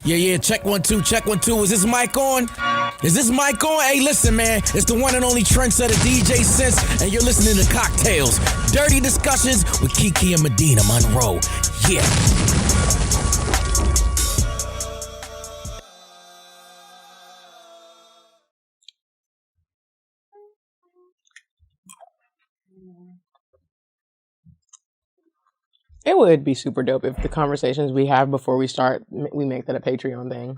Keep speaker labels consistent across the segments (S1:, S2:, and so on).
S1: Yeah, check 1 2, check 1 2. Is this mic on? Is this mic on? Hey, listen, man. It's the one and only trendsetter DJ Sense, and you're listening to CockTales. Dirty discussions with Kiki and Medina Monroe. Yeah.
S2: It would be super dope if the conversations we have before we start, we make that a Patreon thing.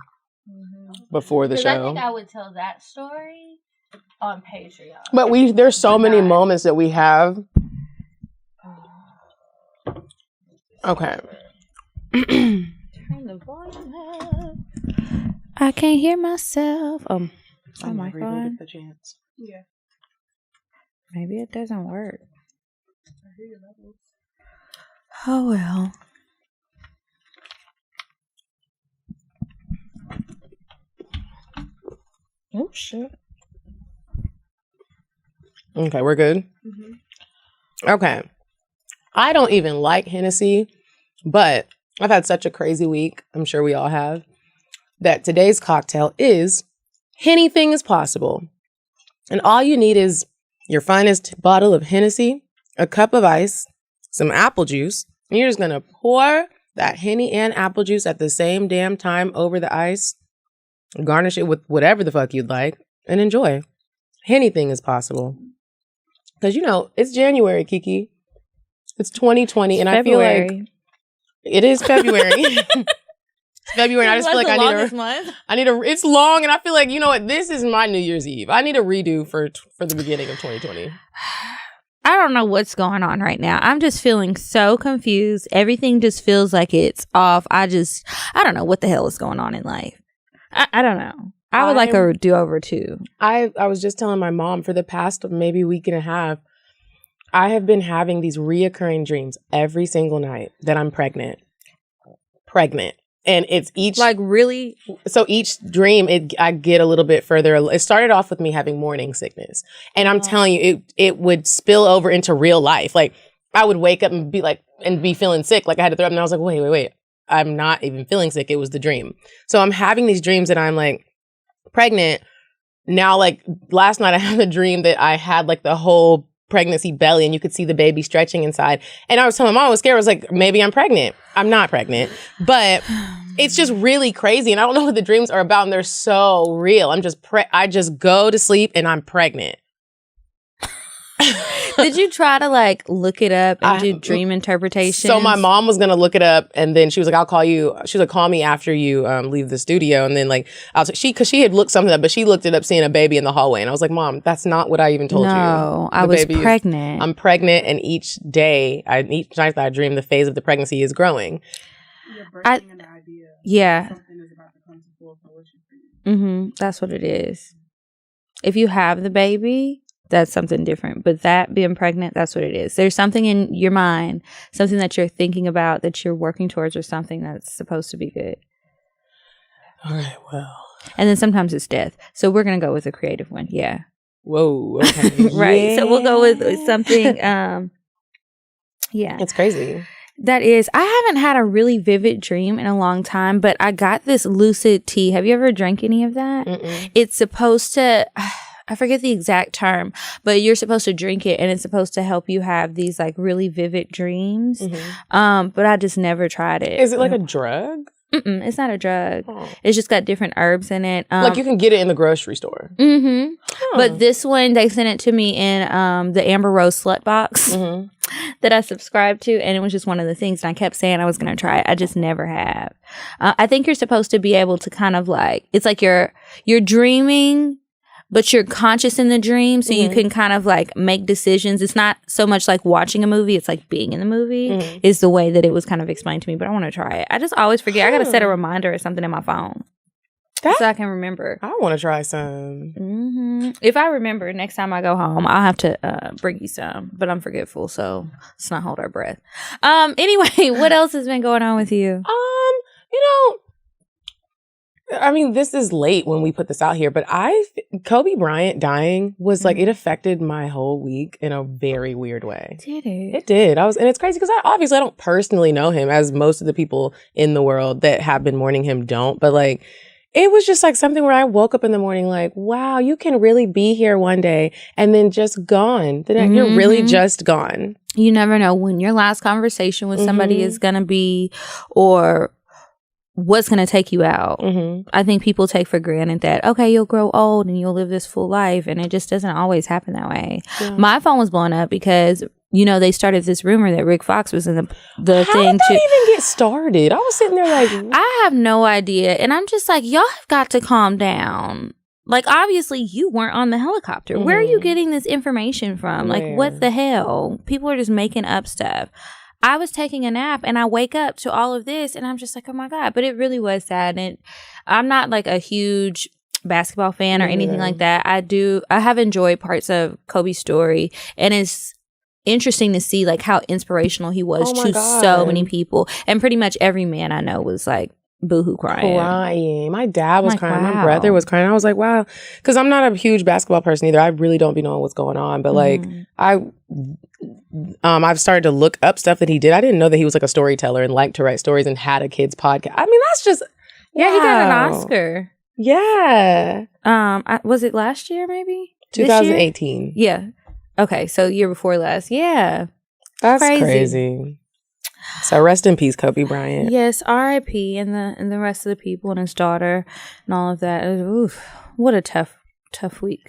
S2: Before the show.
S3: I think I would tell that story on Patreon.
S2: But there's so many moments that we have. Okay.
S3: Turn the volume up. I can't hear myself. Oh my God.
S2: Yeah.
S3: Maybe it doesn't work. Oh well. Oh shit.
S2: Okay, we're good? Mm-hmm. Okay. I don't even like Hennessy, but I've had such a crazy week, I'm sure we all have, that today's cocktail is anything is possible. And all you need is your finest bottle of Hennessy, a cup of ice, some apple juice, and you're just going to pour that Henny and apple juice at the same damn time over the ice, garnish it with whatever the fuck you'd like, and enjoy. Anything is possible. Because, you know, it's January, Kiki. It's 2020, and February. I feel like it is February. It's February, and I just feel like it's long, and I feel like, you know what, this is my New Year's Eve. I need a redo for the beginning of 2020.
S3: I don't know what's going on right now. I'm just feeling so confused. Everything just feels like it's off. I don't know what the hell is going on in life. I don't know. I would like a do-over too. I
S2: was just telling my mom for the past maybe week and a half, I have been having these reoccurring dreams every single night that I'm pregnant. And it's each...
S3: Like really?
S2: So each dream, I get a little bit further. It started off with me having morning sickness. And I'm telling you, it would spill over into real life. Like, I would wake up and be feeling sick. Like, I had to throw up. And I was like, wait. I'm not even feeling sick. It was the dream. So I'm having these dreams that I'm, like, pregnant. Now, like, last night I had a dream that I had, like, the whole pregnancy belly and you could see the baby stretching inside. And I was telling my mom, I was scared. I was like, maybe I'm pregnant. I'm not pregnant. But it's just really crazy. And I don't know what the dreams are about. And they're so real. I just go to sleep and I'm pregnant.
S3: Did you try to like look it up and do dream interpretation?
S2: So my mom was going to look it up and then she was like, I'll call you. She was like, call me after you leave the studio. And then like, because she had looked something up, but she looked it up seeing a baby in the hallway. And I was like, Mom, that's not what I even told you.
S3: No, I was pregnant.
S2: I'm pregnant. And each night that I dream, the phase of the pregnancy is growing.
S4: You're breaking an idea.
S3: Yeah.
S4: Something is about to come to full fruition for you.
S3: That's what it is. If you have the baby, that's something different. But that being pregnant, that's what it is. There's something in your mind, something that you're thinking about, that you're working towards, or something that's supposed to be good.
S2: All right, well.
S3: And then sometimes it's death. So we're going to go with a creative one. Yeah.
S2: Whoa. Okay.
S3: Right. Yeah. So we'll go with something. Yeah.
S2: It's crazy.
S3: That is. I haven't had a really vivid dream in a long time, but I got this lucid tea. Have you ever drank any of that?
S2: Mm-mm.
S3: It's supposed to... I forget the exact term, but you're supposed to drink it and it's supposed to help you have these like really vivid dreams.
S2: Mm-hmm.
S3: But I just never tried it.
S2: Is it like a drug?
S3: It's not a drug. It's just got different herbs in it.
S2: Like you can get it in the grocery store.
S3: Mm-hmm. But this one, they sent it to me in the Amber Rose Slut Box that I subscribed to. And it was just one of the things. And I kept saying I was going to try it. I just never have. I think you're supposed to be able to kind of like, it's like you're dreaming, but you're conscious in the dream, so you can kind of like make decisions. It's not so much like watching a movie, it's like being in the movie is the way that it was kind of explained to me, but I want to try it. I just always forget. I got to set a reminder or something in my phone so I can remember.
S2: I want to try some.
S3: If I remember, next time I go home, I'll have to bring you some, but I'm forgetful, so let's not hold our breath. Anyway, what else has been going on with you?
S2: You know, I mean, this is late when we put this out here, but Kobe Bryant dying was like, it affected my whole week in a very weird way.
S3: Did it?
S2: It did. And it's crazy because I don't personally know him, as most of the people in the world that have been mourning him don't. But like, it was just like something where I woke up in the morning like, wow, you can really be here one day and then just gone. Then you're really just gone.
S3: You never know when your last conversation with somebody is going to be, or what's going to take you out. I think people take for granted that, okay, you'll grow old and you'll live this full life. And it just doesn't always happen that way. Yeah. My phone was blowing up because, you know, they started this rumor that Rick Fox was in the
S2: How
S3: thing.
S2: How did that even get started? I was sitting there like...
S3: I have no idea. And I'm just like, y'all have got to calm down. Like, obviously, you weren't on the helicopter. Where are you getting this information from? Like, what the hell? People are just making up stuff. I was taking a nap and I wake up to all of this and I'm just like, oh my God. But it really was sad. And I'm not like a huge basketball fan or anything like that. I have enjoyed parts of Kobe's story, and it's interesting to see like how inspirational he was to so many people. And pretty much every man I know was like boohoo crying.
S2: My dad was
S3: like,
S2: crying.
S3: wow.
S2: My brother was crying. I was like, wow. Because I'm not a huge basketball person either. I really don't be knowing what's going on. But like, I've started to look up stuff that he did. I didn't know that he was like a storyteller and liked to write stories and had a kids podcast. I mean, that's just
S3: he got an Oscar.
S2: Yeah.
S3: Was it last year? Maybe
S2: 2018.
S3: Yeah. Okay, so year before last. Yeah,
S2: that's crazy. So rest in peace, Kobe Bryant.
S3: Yes, R.I.P. and the rest of the people and his daughter and all of that. Oof, what a tough week.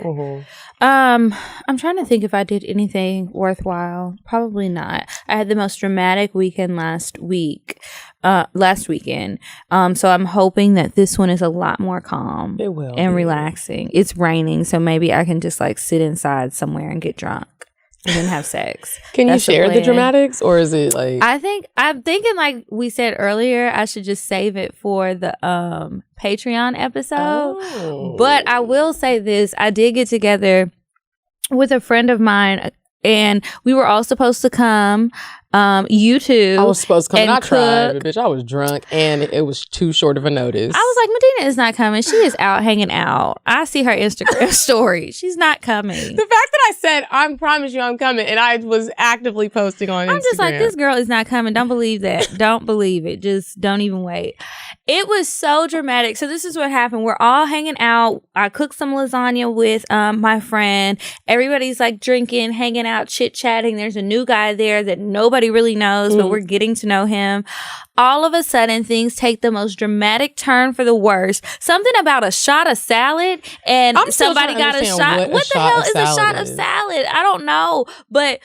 S3: I'm trying to think if I did anything worthwhile. Probably not. I had the most dramatic weekend last weekend. So I'm hoping that this one is a lot more calm.
S2: It will
S3: and relaxing. It's raining, so maybe I can just like sit inside somewhere and get drunk and then have sex.
S2: Can you share the dramatics, or is it like...
S3: I'm thinking, like we said earlier, I should just save it for the Patreon episode. But I will say this. I did get together with a friend of mine, and we were all supposed to come. You two.
S2: I was supposed to come and I
S3: cook.
S2: cried, but bitch, I was drunk and it was too short of a notice.
S3: I was like, Medina is not coming. She is out hanging out. I see her Instagram story. She's not coming.
S2: The fact that I said, I promise you I'm coming, and I was actively posting on Instagram.
S3: I'm just like, this girl is not coming. Don't believe that. Don't believe it. Just don't even wait. It was so dramatic. So this is what happened. We're all hanging out. I cooked some lasagna with my friend. Everybody's like drinking, hanging out, chit-chatting. There's a new guy there that nobody really knows, but we're getting to know him. All of a sudden, things take the most dramatic turn for the worst. Something about a shot of salad, and somebody got a shot. What the hell is a shot of salad? I don't know, but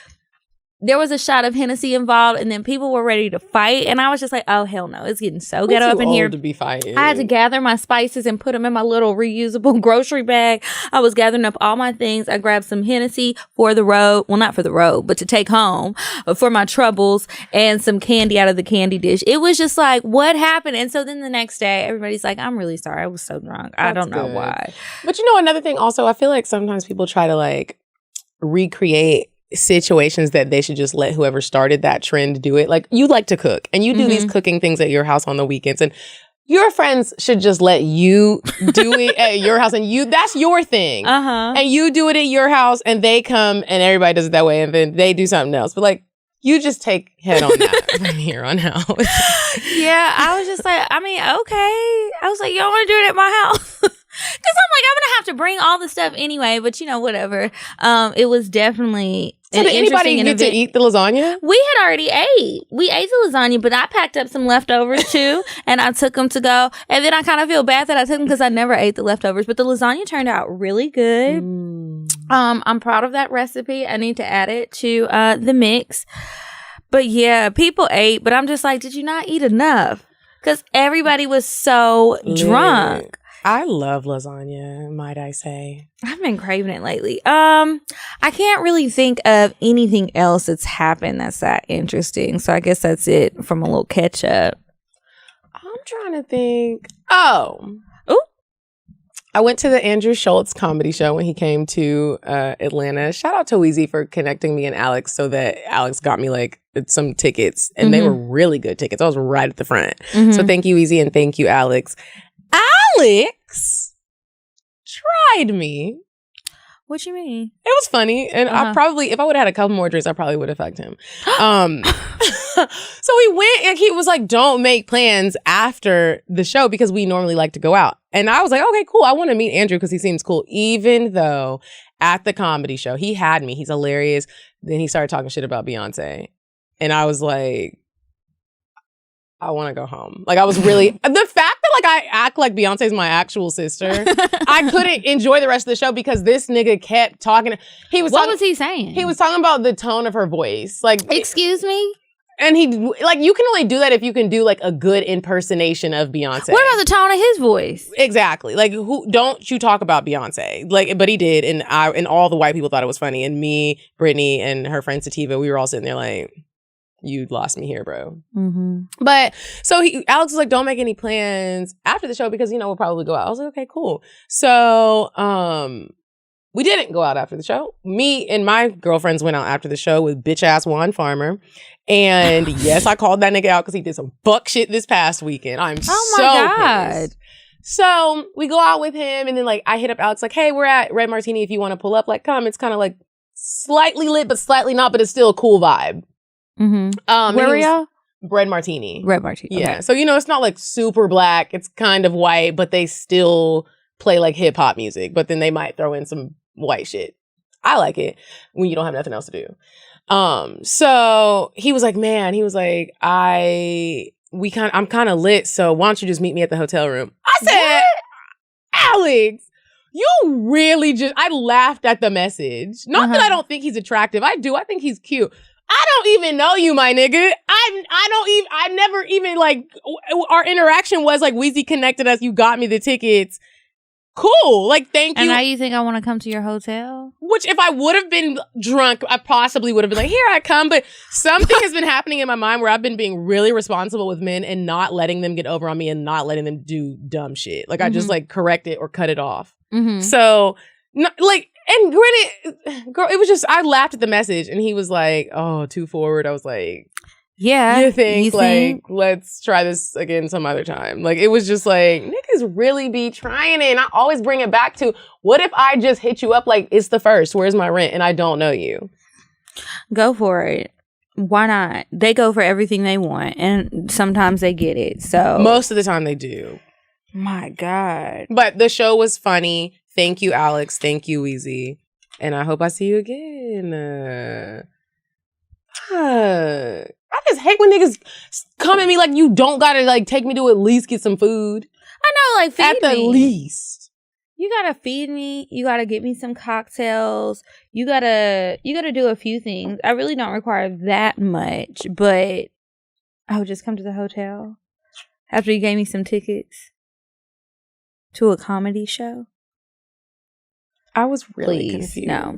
S3: there was a shot of Hennessy involved, and then people were ready to fight, and I was just like, oh, hell no. It's getting so ghetto up in here.
S2: To be fighting.
S3: I had to gather my spices and put them in my little reusable grocery bag. I was gathering up all my things. I grabbed some Hennessy for the road. Well, not for the road, but to take home for my troubles, and some candy out of the candy dish. It was just like, what happened? And so then the next day, everybody's like, I'm really sorry. I was so drunk. I don't know why.
S2: But you know, another thing also, I feel like sometimes people try to like recreate situations that they should just let whoever started that trend do it. Like, you like to cook and you do these cooking things at your house on the weekends, and your friends should just let you do it at your house, and that's your thing. And you do it at your house, and they come and everybody does it that way, and then they do something else. But like, you just take head on that from here on out.
S3: Yeah, I was just like, I mean, okay. I was like, you don't want to do it at my house? Because I'm like, I'm going to have to bring all the stuff anyway, but you know, whatever. It was definitely
S2: So did anybody get to eat the lasagna?
S3: We had already ate. We ate the lasagna, but I packed up some leftovers too, and I took them to go. And then I kind of feel bad that I took them because I never ate the leftovers, but the lasagna turned out really good. I'm proud of that recipe. I need to add it to the mix. But yeah, people ate, but I'm just like, did you not eat enough? Because everybody was so drunk.
S2: I love lasagna, might I say.
S3: I've been craving it lately. I can't really think of anything else that's happened that's that interesting. So I guess that's it from a little catch up.
S2: I'm trying to think. I went to the Andrew Schultz comedy show when he came to Atlanta. Shout out to Weezy for connecting me and Alex so that Alex got me like some tickets, and they were really good tickets. I was right at the front. So thank you, Weezy, and thank you, Alex. Alex tried me.
S3: What you mean?
S2: It was funny. And I probably, if I would have had a couple more drinks, I probably would have fucked him. So we went and he was like, don't make plans after the show because we normally like to go out. And I was like, okay, cool. I want to meet Andrew because he seems cool. Even though at the comedy show, he had me. He's hilarious. Then he started talking shit about Beyonce. And I was like, I want to go home. Like I was really, the fact that like I act like Beyonce's my actual sister, I couldn't enjoy the rest of the show because this nigga kept talking.
S3: What was he saying?
S2: He was talking about the tone of her voice. Like,
S3: excuse me?
S2: And he, like, you can only do that if you can do like a good impersonation of Beyonce.
S3: What about the tone of his voice?
S2: Exactly. Like, who don't you talk about Beyonce? Like, but he did, and all the white people thought it was funny. And me, Brittany, and her friend Sativa, we were all sitting there like, you lost me here, bro. Mm-hmm. But so Alex was like, don't make any plans after the show because, you know, we'll probably go out. I was like, okay, cool. So, we didn't go out after the show. Me and my girlfriends went out after the show with bitch ass Juan Farmer. And yes, I called that nigga out because he did some fuck shit this past weekend. I'm
S3: oh my God.
S2: Pissed. So we go out with him and then like I hit up Alex like, hey, we're at Red Martini if you want to pull up. Like, come. It's kind of like slightly lit, but slightly not, but it's still a cool vibe.
S3: Mm-hmm. Where were y'all?
S2: Red Martini.
S3: Red Martini.
S2: Yeah.
S3: Okay.
S2: So, you know, it's not like super black. It's kind of white, but they still play like hip hop music, but then they might throw in some white shit. I like it when you don't have nothing else to do. So he was like, man, he was like, I'm kind of lit. So why don't you just meet me at the hotel room? I said, what? Alex, you really I laughed at the message. Not that I don't think he's attractive. I do. I think he's cute. I don't even know you, my nigga. I never even like, our interaction was like, Weezy connected us. You got me the tickets. Cool. Like, thank you.
S3: And now you think I want to come to your hotel?
S2: Which if I would have been drunk, I possibly would have been like, here I come. But something has been happening in my mind where I've been being really responsible with men and not letting them get over on me and not letting them do dumb shit. Like, I just like correct it or cut it off. Mm-hmm. So, like, and granted, girl, it was just, I laughed at the message and he was like, oh, too forward. I was like,
S3: yeah.
S2: You think? Let's try this again some other time. Like, it was just like, niggas really be trying it. And I always bring it back to, what if I just hit you up like, it's the first, where's my rent? And I don't know you.
S3: Go for it. Why not? They go for everything they want. And sometimes they get it. So
S2: most of the time they do.
S3: My God.
S2: But the show was funny. Thank you, Alex. Thank you, Weezy. And I hope I see you again. I just hate when niggas come at me like you don't gotta like take me to at least get some food.
S3: I know, like feed
S2: at the
S3: me.
S2: least.
S3: You gotta feed me. You gotta get me some cocktails. You gotta do a few things. I really don't require that much, but I would just come to the hotel after you gave me some tickets to a comedy show.
S2: I was really
S3: confused.
S2: No.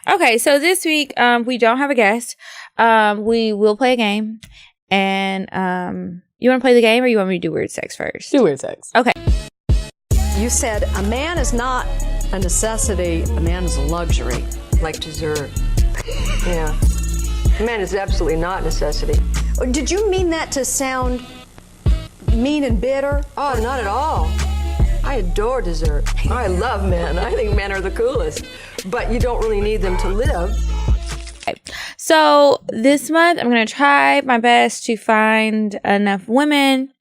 S3: Okay, so this week we don't have a guest. We will play a game. And you want to play the game or you want me to do weird sex first?
S2: Do weird sex.
S3: Okay.
S5: You said a man is not a necessity, a man is a luxury.
S6: Like dessert. Yeah. A man is absolutely not a necessity.
S5: Did you mean that to sound mean and bitter?
S6: Oh, not at all. I adore dessert. I love men. I think men are the coolest. But you don't really need them to live.
S3: So this month, I'm going to try my best to find enough women,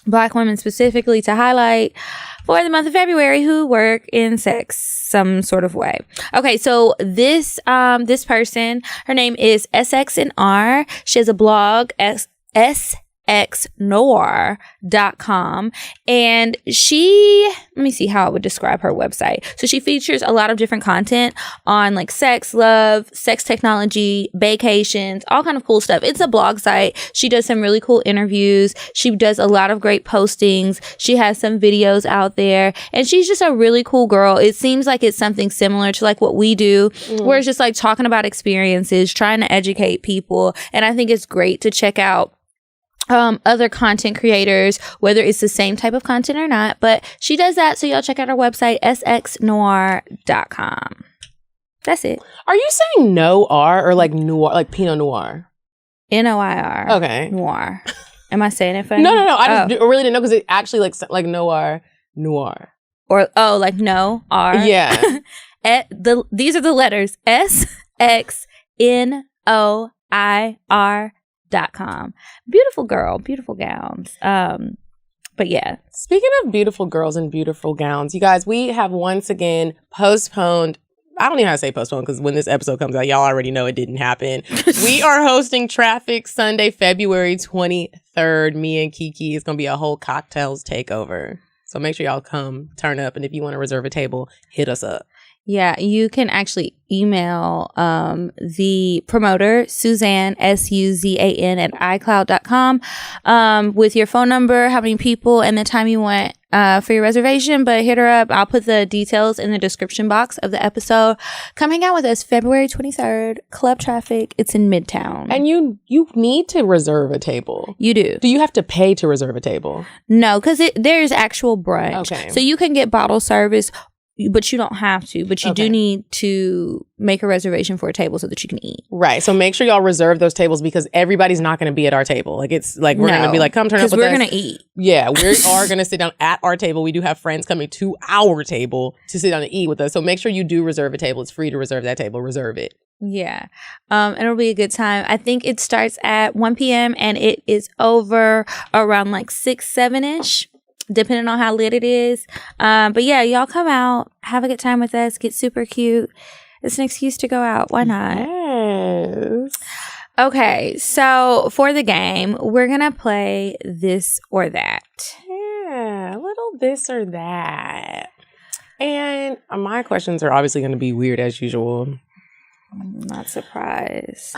S3: Black women specifically, to highlight for the month of February who work in sex some sort of way. Okay, so this person, her name is SXNR. She has a blog, sxnoir.com, and let me see how I would describe her website. So she features a lot of different content on like sex, love, sex technology, vacations, all kind of cool stuff. It's a blog site. She does some really cool interviews. She does a lot of great postings. She has some videos out there, and she's just a really cool girl. It seems like it's something similar to like what we do, where it's just like talking about experiences, trying to educate people. And I think it's great to check out other content creators, whether it's the same type of content or not, but she does that. So y'all check out her website, sxnoir.com. That's it.
S2: Are you saying noir or like noir, like Pinot Noir?
S3: Noir.
S2: Okay.
S3: Noir. Am I saying it funny?
S2: No. I just really didn't know because it actually like noir. Noir.
S3: Or, like no, R.
S2: Yeah.
S3: These are the letters SXNOIR.com. Beautiful girl, beautiful gowns. But yeah.
S2: Speaking of beautiful girls and beautiful gowns, you guys, we have once again postponed. I don't even know how to say postponed because when this episode comes out, y'all already know it didn't happen. We are hosting Traffic Sunday, February 23rd. Me and Kiki. It's going to be a whole CockTales takeover. So make sure y'all come, turn up. And if you want to reserve a table, hit us up.
S3: Yeah, you can actually email the promoter, Suzanne, SUZAN, at iCloud.com with your phone number, how many people, and the time you want for your reservation. But hit her up. I'll put the details in the description box of the episode. Come hang out with us February 23rd, Club Traffic. It's in Midtown.
S2: And you need to reserve a table.
S3: You do.
S2: Do you have to pay to reserve a table?
S3: No, because there's actual brunch.
S2: Okay.
S3: So you can get bottle service, but you don't have to. But you do need to make a reservation for a table so that you can eat.
S2: Right. So make sure y'all reserve those tables because everybody's not going to be at our table. Like it's like we're going to be like, come turn up with us.
S3: Because we're going to eat.
S2: Yeah, we are going to sit down at our table. We do have friends coming to our table to sit down and eat with us. So make sure you do reserve a table. It's free to reserve that table. Reserve it.
S3: Yeah. It'll be a good time. I think it starts at 1 p.m. and it is over around like 6, 7-ish. Depending on how lit it is. But yeah, y'all come out, have a good time with us, get super cute. It's an excuse to go out. Why not?
S2: Yes.
S3: Okay, so for the game, we're going to play this or that.
S2: Yeah, a little this or that. And my questions are obviously going to be weird as usual.
S3: I'm not surprised.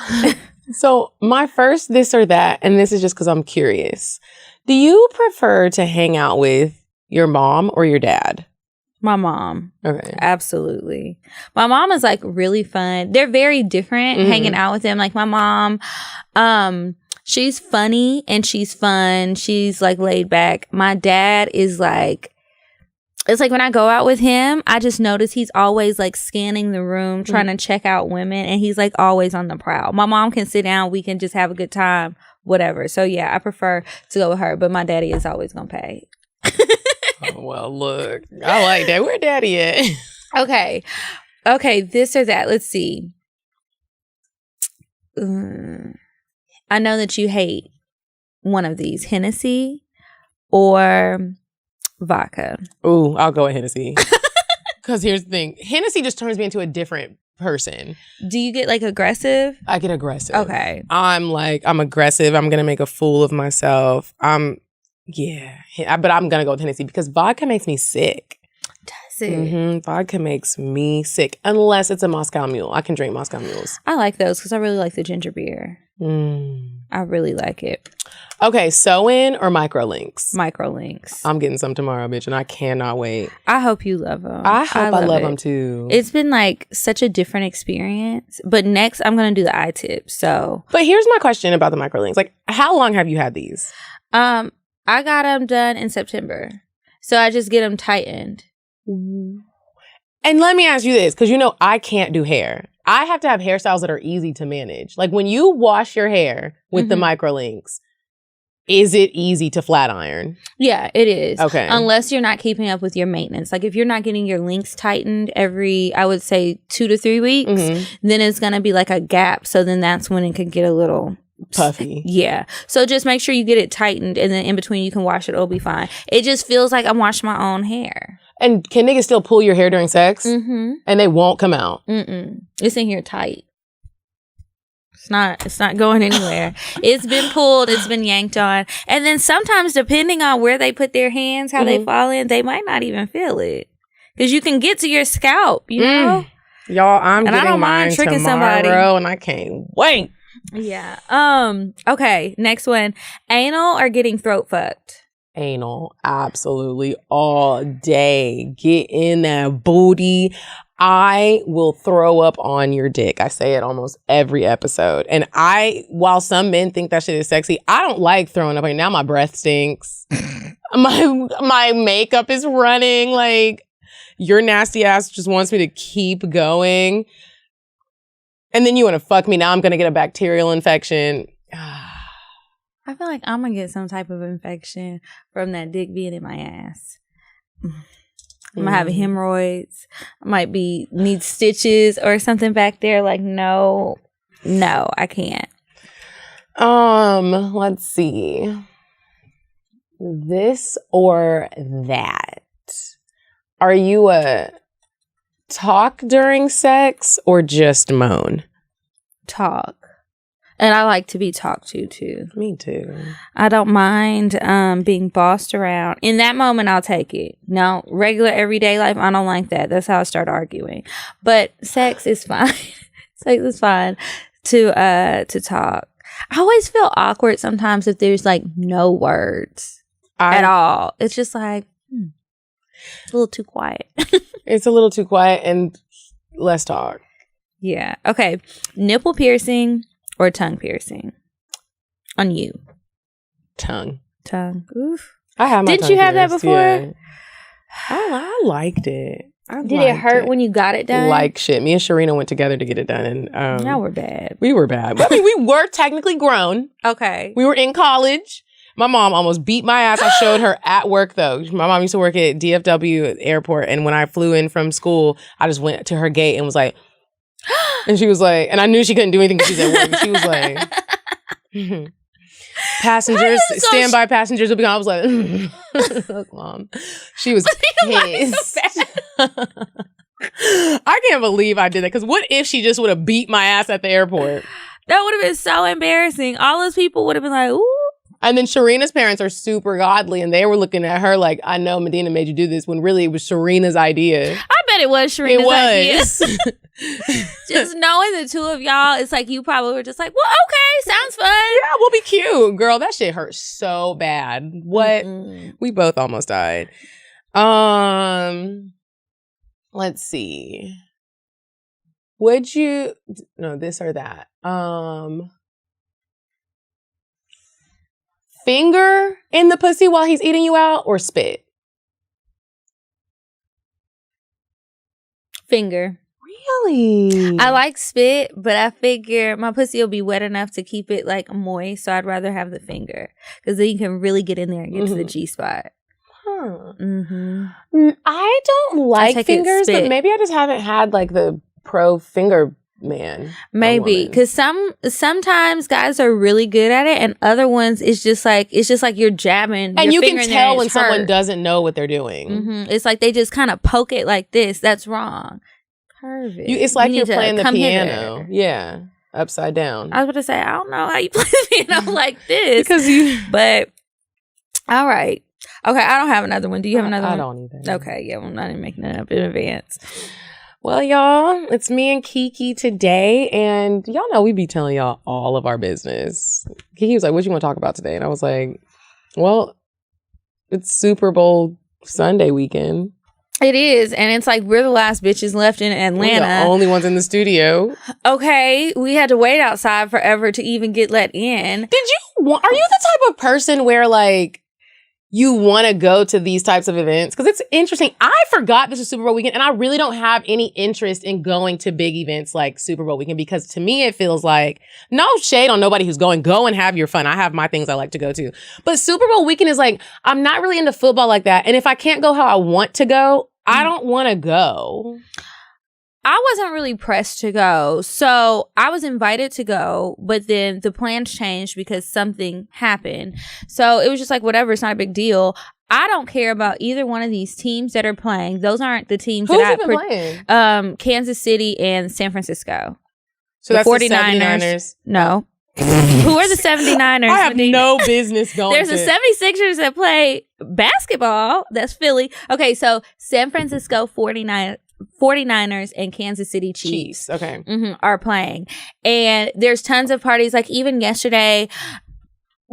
S2: So my first this or that, and this is just because I'm curious. Do you prefer to hang out with your mom or your dad?
S3: My mom.
S2: Okay.
S3: Absolutely. My mom is like really fun. They're very different hanging out with them. Like my mom, she's funny and she's fun. She's like laid back. My dad is like, it's like when I go out with him, I just notice he's always like scanning the room, trying to check out women, and he's like always on the prowl. My mom can sit down, we can just have a good time, whatever. So yeah, I prefer to go with her, but my daddy is always gonna pay.
S2: Oh, well, look, I like that. Where daddy at?
S3: Okay, this or that. Let's see. I know that you hate one of these, Hennessy or vodka.
S2: Ooh, I'll go with Hennessy. Because here's the thing. Hennessy just turns me into a different person.
S3: Do you get like aggressive?
S2: I get aggressive.
S3: Okay.
S2: I'm aggressive. I'm going to make a fool of myself. But I'm going to go with Hennessy because vodka makes me sick.
S3: Does it?
S2: Vodka makes me sick. Unless it's a Moscow Mule. I can drink Moscow Mules.
S3: I like those because I really like the ginger beer. I really like it.
S2: Okay, sew-in or microlinks?
S3: Microlinks.
S2: I'm getting some tomorrow, bitch, and I cannot wait.
S3: I hope you love them.
S2: I hope I love them too.
S3: It's been like such a different experience. But next, I'm going to do the eye-tip. So,
S2: but here's my question about the microlinks. Like, how long have you had these?
S3: I got them done in September. So I just get them tightened.
S2: And let me ask you this, because you know I can't do hair. I have to have hairstyles that are easy to manage. Like when you wash your hair with the microlinks, is it easy to flat iron? Yeah,
S3: it is.
S2: Okay.
S3: Unless you're not keeping up with your maintenance. Like if you're not getting your links tightened every, I would say 2 to 3 weeks, then it's going to be like a gap. So then that's when it could get a little
S2: puffy.
S3: Yeah. So just make sure you get it tightened and then in between you can wash it. It'll be fine. It just feels like I'm washing my own hair.
S2: And can niggas still pull your hair during sex? And they won't come out?
S3: It's in here tight. It's not going anywhere. It's been pulled. It's been yanked on. And then sometimes depending on where they put their hands, how they fall in, they might not even feel it. Because you can get to your scalp, you know?
S2: Y'all, I'm
S3: and
S2: getting
S3: I don't
S2: mine
S3: mind tricking
S2: tomorrow,
S3: somebody.
S2: And I can't wait.
S3: Yeah. Okay, next one. Anal or getting throat fucked?
S2: Anal, absolutely, all day. Get in that booty. I will throw up on your dick. I say it almost every episode. And while some men think that shit is sexy, I don't like throwing up. Now my breath stinks. my makeup is running. Like, your nasty ass just wants me to keep going. And then you want to fuck me. Now I'm going to get a bacterial infection.
S3: I feel like I'm going to get some type of infection from that dick being in my ass. I'm gonna have hemorrhoids. I might need stitches or something back there. Like, no, I can't.
S2: Let's see. This or that? Are you a talk during sex or just moan?
S3: Talk. And I like to be talked to too.
S2: Me too.
S3: I don't mind being bossed around. In that moment, I'll take it. No, regular everyday life, I don't like that. That's how I start arguing. But sex is fine. Sex is fine to talk. I always feel awkward sometimes if there's like no words at all. It's just like a little too quiet.
S2: It's a little too quiet and less talk.
S3: Yeah. Okay. Nipple piercing or tongue piercing on you?
S2: Tongue.
S3: Oof.
S2: I have my
S3: Didn't
S2: tongue
S3: you have that
S2: pierced,
S3: before?
S2: yeah. I liked it.
S3: Did it hurt when you got it done?
S2: Like shit. Me and Sharina went together to get it done. And
S3: Y'all were bad.
S2: we were bad. But, I mean, we were technically grown.
S3: Okay.
S2: We were in college. My mom almost beat my ass. I showed her at work, though. My mom used to work at DFW airport. And when I flew in from school, I just went to her gate and was like, and she was like, and I knew she couldn't do anything because she's at work. She was like, passengers, standby passengers will be gone. I was like, look, Mom. She was pissed. I can't believe I did that. Because what if she just would have beat my ass at the airport?
S3: That would have been so embarrassing. All those people would have been like, ooh.
S2: And then Sharina's parents are super godly, and they were looking at her like, I know Medina made you do this, when really it was Sharina's idea.
S3: I bet it was Sharina's idea. Just knowing the two of y'all, it's like you probably were just like, well, okay, sounds fun.
S2: Yeah, we'll be cute. Girl, that shit hurt so bad. What? We both almost died. Let's see. Would you, no, this or that. Finger in the pussy while he's eating you out or spit?
S3: Finger.
S2: Really?
S3: I like spit, but I figure my pussy will be wet enough to keep it like moist, so I'd rather have the finger because then you can really get in there and get to the G spot.
S2: Huh. I don't like fingers, but maybe I just haven't had like the pro finger man.
S3: Maybe because sometimes guys are really good at it, and other ones it's just like you're jabbing,
S2: and you can tell when someone doesn't know what they're doing.
S3: It's like they just kind of poke it like this. That's wrong. Curve it.
S2: It's like you're playing the piano. Yeah, upside down.
S3: I was about to say I don't know how you play the piano like this but all right. Okay, I don't have another one. Do you have another one?
S2: I don't either.
S3: Okay, yeah, well, I'm not even making it up in advance.
S2: Well, y'all, it's me and Kiki today, and y'all know we be telling y'all all of our business. Kiki was like, what you want to talk about today? And I was like, well, it's Super Bowl Sunday weekend.
S3: It is, and it's like we're the last bitches left in Atlanta.
S2: We're the only ones in the studio.
S3: Okay, we had to wait outside forever to even get let in.
S2: Are you the type of person where like you want to go to these types of events? Because it's interesting. I forgot this is Super Bowl weekend, and I really don't have any interest in going to big events like Super Bowl weekend because to me it feels like, no shade on nobody who's going. Go and have your fun. I have my things I like to go to. But Super Bowl weekend is like, I'm not really into football like that. And if I can't go how I want to go, I don't want to go.
S3: I wasn't really pressed to go. So I was invited to go, but then the plans changed because something happened. So it was just like, whatever, it's not a big deal. I don't care about either one of these teams that are playing. Those aren't the teams
S2: that I
S3: playing. Kansas City and San Francisco.
S2: So that's 49ers.
S3: No. Who are the 79ers?
S2: I have no business going
S3: There's the 76ers that play basketball. That's Philly. Okay, so San Francisco 49ers and Kansas City Chiefs.
S2: Okay.
S3: Are playing. And there's tons of parties. Like even yesterday,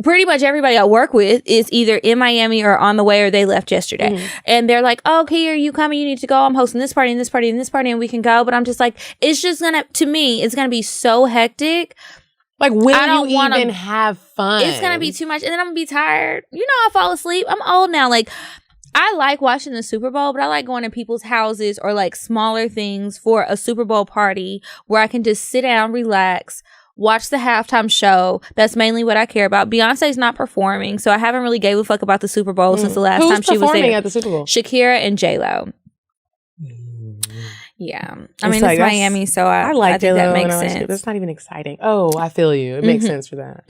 S3: pretty much everybody I work with is either in Miami or on the way or they left yesterday. And they're like, oh, okay, are you coming? You need to go. I'm hosting this party and this party and this party and we can go. But I'm just like, it's just to me, it's going to be so hectic.
S2: Like, will you even have fun?
S3: It's going to be too much. And then I'm going to be tired. You know, I fall asleep. I'm old now. Like, I like watching the Super Bowl, but I like going to people's houses or like smaller things for a Super Bowl party where I can just sit down, relax, watch the halftime show. That's mainly what I care about. Beyonce's not performing, so I haven't really gave a fuck about the Super Bowl since the last time she was there.
S2: Who's performing at the Super Bowl?
S3: Shakira and J-Lo. Yeah. I mean, it's Miami, so I think that makes sense.
S2: That's not even exciting. Oh, I feel you. It makes sense for that.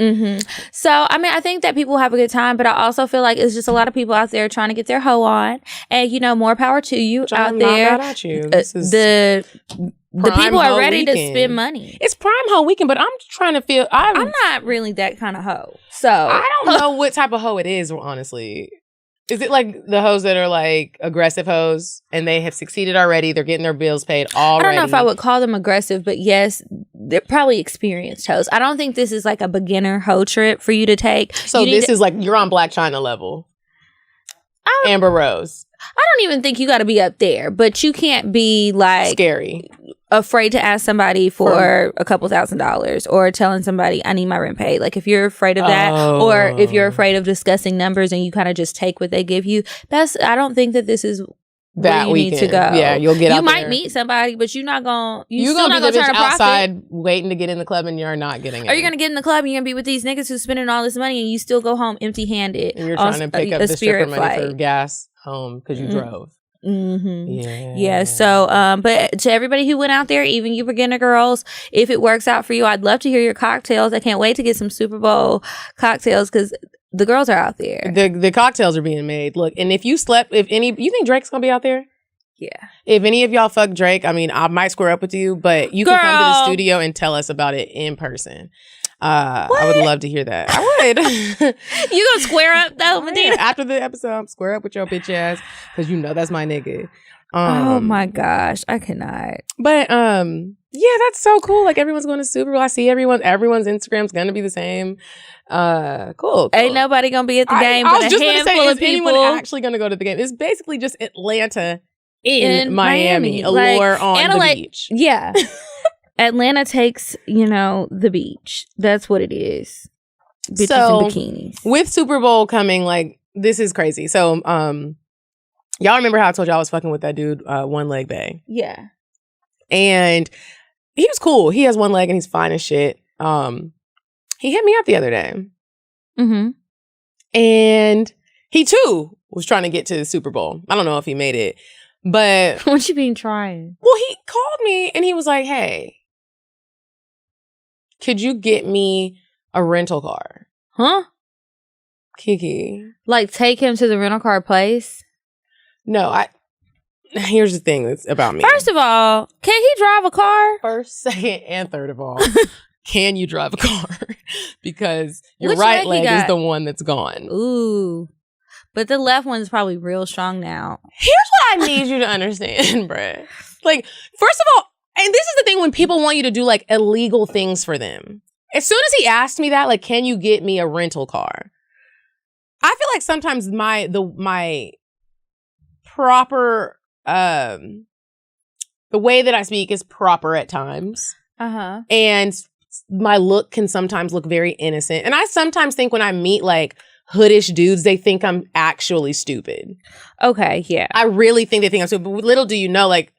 S3: So, I mean, I think that people have a good time, but I also feel like it's just a lot of people out there trying to get their hoe on. And, you know, more power to you out there.
S2: Not at you. This is
S3: the people are ready
S2: weekend.
S3: to spend money.
S2: It's prime hoe weekend, but I'm trying to feel...
S3: I'm not really that kind of hoe. So
S2: I don't know what type of hoe it is, honestly. Is it like the hoes that are like aggressive hoes and they have succeeded already? They're getting their bills paid already.
S3: I don't know if I would call them aggressive, but yes, they're probably experienced hoes. I don't think this is like a beginner hoe trip for you to take.
S2: So this is like you're on Black China level. Amber Rose.
S3: I don't even think you got to be up there, but you can't be like
S2: scary,
S3: afraid to ask somebody for a couple $1,000s or telling somebody I need my rent paid. Like if you're afraid of that, or if you're afraid of discussing numbers and you kind of just take what they give you, I don't think that this is that where you need to go.
S2: Yeah, you'll get out there.
S3: You might meet somebody, but you're not gonna. You're
S2: still
S3: not
S2: gonna
S3: turn a profit.
S2: Outside waiting to get in the club, and you're not getting it.
S3: Or you're gonna get in the club and you're gonna be with these niggas who's spending all this money, and you still go home empty-handed.
S2: And you're trying to pick up the stripper money for gas home because you drove.
S3: Yeah. So, but to everybody who went out there, even you beginner girls, if it works out for you, I'd love to hear your cocktails. I can't wait to get some Super Bowl cocktails because the girls are out there.
S2: The cocktails are being made. Look, and if you think Drake's gonna be out there?
S3: Yeah.
S2: If any of y'all fuck Drake, I mean, I might square up with you, but you can come to the studio and tell us about it in person. I would love to hear that. I would.
S3: You gonna square up though, Medina?
S2: After the episode, I'm square up with your bitch ass because you know that's my nigga.
S3: Oh my gosh, I cannot.
S2: But yeah, that's so cool. Like everyone's going to Super Bowl. I see everyone's Instagram's gonna be the same. Cool.
S3: Ain't nobody gonna be at the game.
S2: I was just
S3: gonna
S2: say, is
S3: people
S2: anyone actually gonna go to the game? It's basically just Atlanta in Miami. Allure on the beach.
S3: Yeah. Atlanta takes, the beach. That's what it is. Bitches in bikinis.
S2: With Super Bowl coming, like, this is crazy. So, y'all remember how I told y'all I was fucking with that dude, One Leg Bay?
S3: Yeah.
S2: And he was cool. He has one leg and he's fine as shit. He hit me up the other day.
S3: Mm-hmm.
S2: And he, too, was trying to get to the Super Bowl. I don't know if he made it. But...
S3: What you been trying?
S2: Well, he called me and he was like, hey... Could you get me a rental car?
S3: Huh?
S2: Kiki.
S3: Like take him to the rental car place?
S2: No, here's the thing that's about me.
S3: First of all, can he drive a car?
S2: First, second, and third of all, can you drive a car? Because your
S3: Which
S2: right leg is the one that's gone.
S3: Ooh. But the left one's probably real strong now.
S2: Here's what I need you to understand, bruh. Like, first of all, and this is the thing when people want you to do like illegal things for them. As soon as he asked me that, like, can you get me a rental car? I feel like sometimes my proper, the way that I speak is proper at times.
S3: Uh-huh.
S2: And my look can sometimes look very innocent. And I sometimes think when I meet like hoodish dudes, they think I'm actually stupid.
S3: Okay, yeah.
S2: I really think they think I'm stupid. But little do you know, like,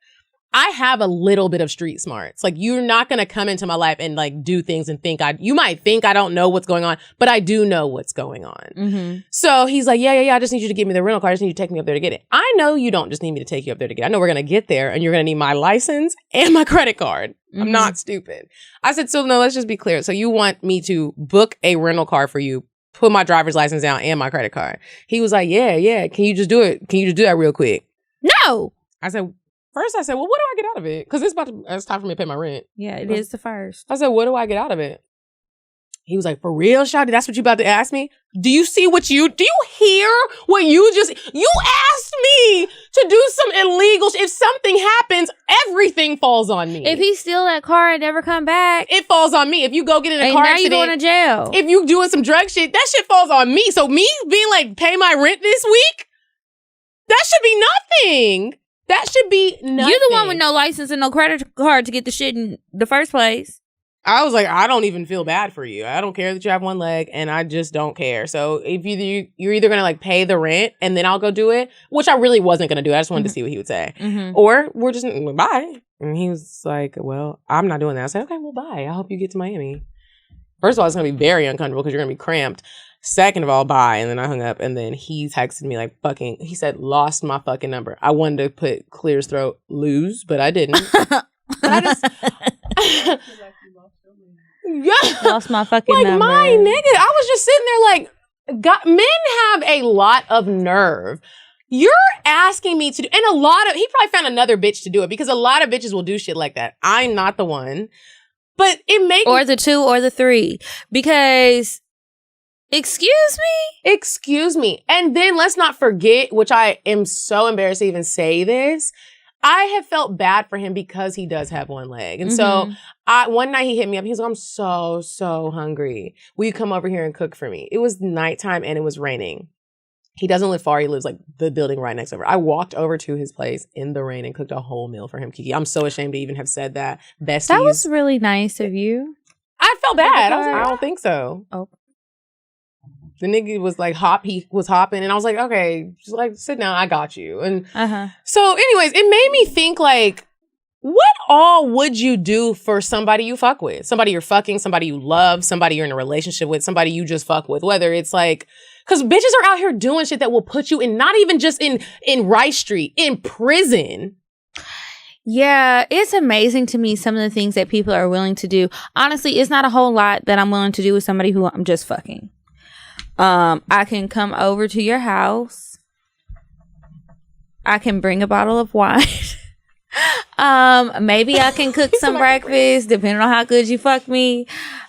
S2: I have a little bit of street smarts. Like, you're not going to come into my life and like do things and think you might think I don't know what's going on, but I do know what's going on.
S3: Mm-hmm.
S2: So he's like, yeah. I just need you to give me the rental car. I just need you to take me up there to get it. I know you don't just need me to take you up there to get it. I know we're going to get there and you're going to need my license and my credit card. Mm-hmm. I'm not stupid. I said, so no, let's just be clear. So you want me to book a rental car for you, put my driver's license down and my credit card. He was like, yeah. Can you just do it? Can you just do that real quick?
S3: No.
S2: First, I said, well, what do I get out of it? Because it's time for me to pay my rent.
S3: Yeah, it is the first.
S2: I said, what do I get out of it? He was like, for real, Shawty? That's what you about to ask me? Do you hear what you asked me to do some illegal if something happens, everything falls on me.
S3: If he steal that car and never come back,
S2: it falls on me. If you go get in a car accident,
S3: now you going to jail.
S2: If you doing some drug shit, that shit falls on me. So me being like, pay my rent this week, that should be nothing. That should be nothing.
S3: You're the one with no license and no credit card to get the shit in the first place.
S2: I was like, I don't even feel bad for you. I don't care that you have one leg, and I just don't care. So if you're either going to like pay the rent and then I'll go do it, which I really wasn't going to do. I just wanted to see what he would say. Mm-hmm. Or we're just, bye. And he was like, well, I'm not doing that. I said, okay, well, bye. I hope you get to Miami. First of all, it's going to be very uncomfortable because you're going to be cramped. Second of all, bye. And then I hung up. And then he texted me like fucking, he said, lost my fucking number. I wanted to put clear his throat, lose, but I didn't. But I just...
S3: Lost my fucking
S2: like
S3: number.
S2: my nigga, I was just sitting there like, God, men have a lot of nerve. You're asking me to do, and a lot of, he probably found another bitch to do it because a lot of bitches will do shit like that. I'm not the one, but it makes
S3: or the 2 or the 3 because excuse me.
S2: And then let's not forget, which I am so embarrassed to even say this. I have felt bad for him because he does have one leg. And so one night he hit me up. He was like, I'm so hungry. Will you come over here and cook for me? It was nighttime and it was raining. He doesn't live far. He lives like the building right next over. I walked over to his place in the rain and cooked a whole meal for him, Kiki. I'm so ashamed to even have said that. Besties.
S3: That was really nice of you.
S2: I felt bad. I was like, I don't think so.
S3: Oh.
S2: The nigga was like he was hopping and I was like, okay, just like sit down, I got you. And so anyways, it made me think like, what all would you do for somebody you fuck with? Somebody you're fucking, somebody you love, somebody you're in a relationship with, somebody you just fuck with, whether it's like, because bitches are out here doing shit that will put you in, not even just in Rice Street, in prison.
S3: Yeah, it's amazing to me some of the things that people are willing to do. Honestly, it's not a whole lot that I'm willing to do with somebody who I'm just fucking. I can come over to your house. I can bring a bottle of wine. Maybe I can cook some breakfast, depending on how good you fuck me.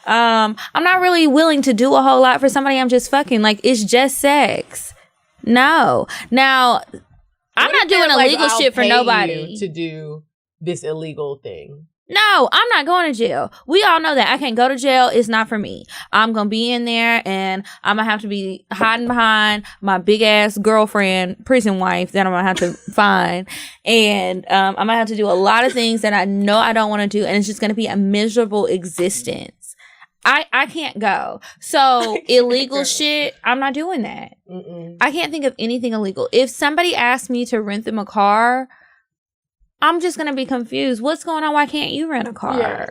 S3: I'm not really willing to do a whole lot for somebody I'm just fucking. Like, it's just sex. No. Now, I'm not doing illegal shit for nobody.
S2: To do this illegal thing.
S3: No, I'm not going to jail. We all know that. I can't go to jail. It's not for me. I'm going to be in there and I'm going to have to be hiding behind my big ass girlfriend, prison wife that I'm going to have to find. And I'm going to have to do a lot of things that I know I don't want to do. And it's just going to be a miserable existence. I can't go. So illegal shit, I'm not doing that. I can't think of anything illegal. If somebody asked me to rent them a car, I'm just going to be confused. What's going on? Why can't you rent a car?
S2: Yeah.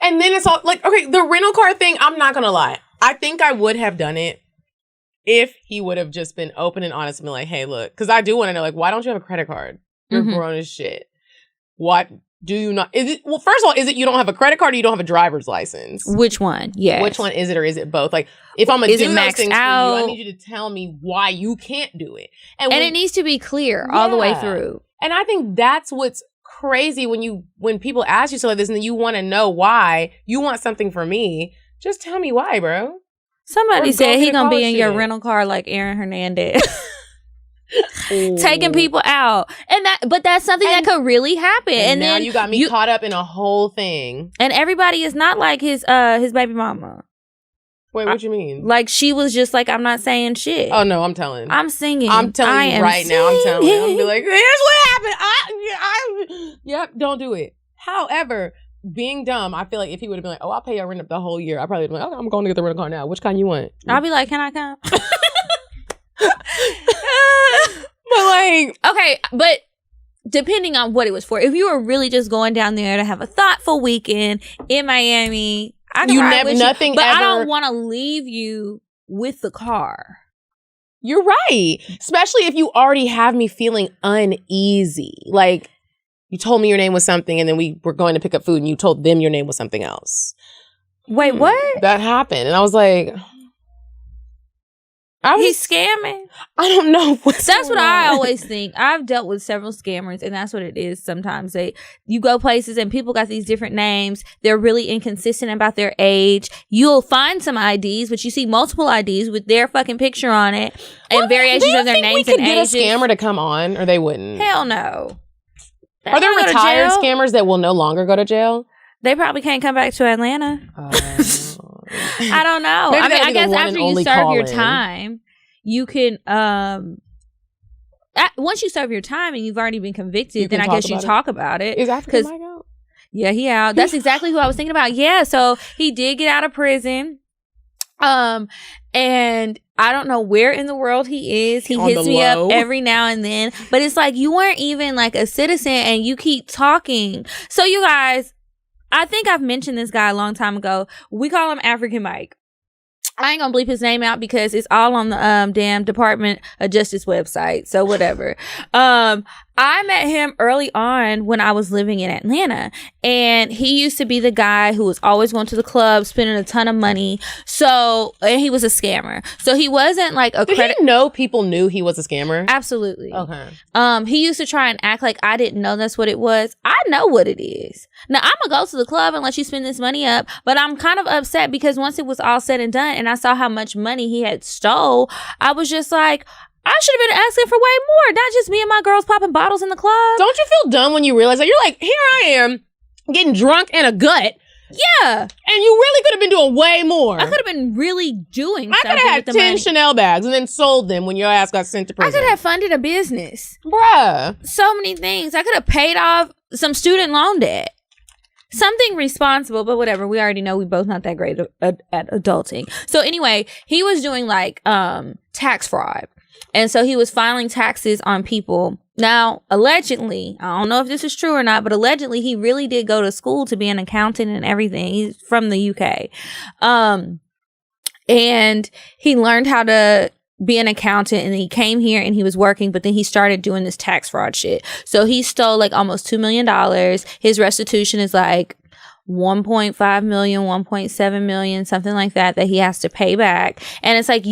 S2: And then it's all like, okay, the rental car thing, I'm not going to lie. I think I would have done it if he would have just been open and honest and be like, hey, look, because I do want to know, like, why don't you have a credit card? You're grown as shit. What do you not? Is it, well, first of all, is it you don't have a credit card or you don't have a driver's license?
S3: Which one? Yeah.
S2: Which one is it or is it both? Like, if I'm going to do those things
S3: out?
S2: for you, I need you to tell me why you can't do it.
S3: And it needs to be clear all the way through.
S2: And I think that's what's crazy when people ask you so like this and then you want to know why you want something from me. Just tell me why, bro.
S3: Somebody said he gonna be in your rental car like Aaron Hernandez. Taking people out. But that's something that could really happen. And
S2: now
S3: then
S2: you got me caught up in a whole thing.
S3: And everybody is not like his baby mama.
S2: Wait, what you mean?
S3: Like, she was just like, I'm not saying shit.
S2: Oh, no, I'm telling.
S3: I'm singing.
S2: I'm telling you right now. I'm telling you. I'm gonna be like, here's what happened. Yep, don't do it. However, being dumb, I feel like if he would have been like, oh, I'll pay your rent up the whole year, I probably would have been like, okay, I'm going to get the rental car now. Which kind you want?
S3: I'll be like, can I come?
S2: But like,
S3: okay, but depending on what it was for, if you were really just going down there to have a thoughtful weekend in Miami, I can ride with you, but I don't want to leave you with the car.
S2: You're right. Especially if you already have me feeling uneasy. Like, you told me your name was something and then we were going to pick up food and you told them your name was something else.
S3: Wait, what?
S2: That happened. And I was like,
S3: he's scamming.
S2: I don't know.
S3: That's what I always think. I've dealt with several scammers, and that's what it is. Sometimes you go places and people got these different names. They're really inconsistent about their age. You'll find some IDs, but you see multiple IDs with their fucking picture on it and variations of their names and ages.
S2: We could get a scammer to come on, or they wouldn't?
S3: Hell no.
S2: Are there retired scammers that will no longer go to jail?
S3: They probably can't come back to Atlanta. I don't know.
S2: Maybe
S3: I mean, I guess after you serve your time, you can once you serve your time and you've already been convicted, then I guess you talk about it.
S2: Is African Mike out?
S3: Yeah, he out. That's exactly who I was thinking about. Yeah, so he did get out of prison. And I don't know where in the world he is. He hits me up every now and then. But it's like, you weren't even like a citizen and you keep talking. So you guys, I think I've mentioned this guy a long time ago. We call him African Mike. I ain't gonna bleep his name out because it's all on the damn Department of Justice website. So whatever. I met him early on when I was living in Atlanta, and he used to be the guy who was always going to the club, spending a ton of money. So, and he was a scammer. So he wasn't like a
S2: Did he know people knew he was a scammer?
S3: Absolutely.
S2: Okay.
S3: He used to try and act like I didn't know that's what it was. I know what it is. Now, I'm going to go to the club and let you spend this money up, but I'm kind of upset because once it was all said and done and I saw how much money he had stole, I was just like, I should have been asking for way more, not just me and my girls popping bottles in the club.
S2: Don't you feel dumb when you realize that? You're like, here I am getting drunk in a gut.
S3: Yeah.
S2: And you really could have been doing way more.
S3: I could have been really doing something.
S2: I could have had
S3: with the
S2: 10
S3: money.
S2: Chanel bags and then sold them when your ass got sent to prison.
S3: I could have funded a business.
S2: Bruh.
S3: So many things. I could have paid off some student loan debt. Something responsible, but whatever. We already know we both not that great at adulting. So anyway, he was doing like tax fraud. And so he was filing taxes on people. Now, allegedly, I don't know if this is true or not, but allegedly he really did go to school to be an accountant and everything. He's from the UK. And he learned how to be an accountant, and he came here and he was working, but then he started doing this tax fraud shit. So he stole like almost $2 million. His restitution is like 1.5 million, 1.7 million, something like that he has to pay back. And it's like,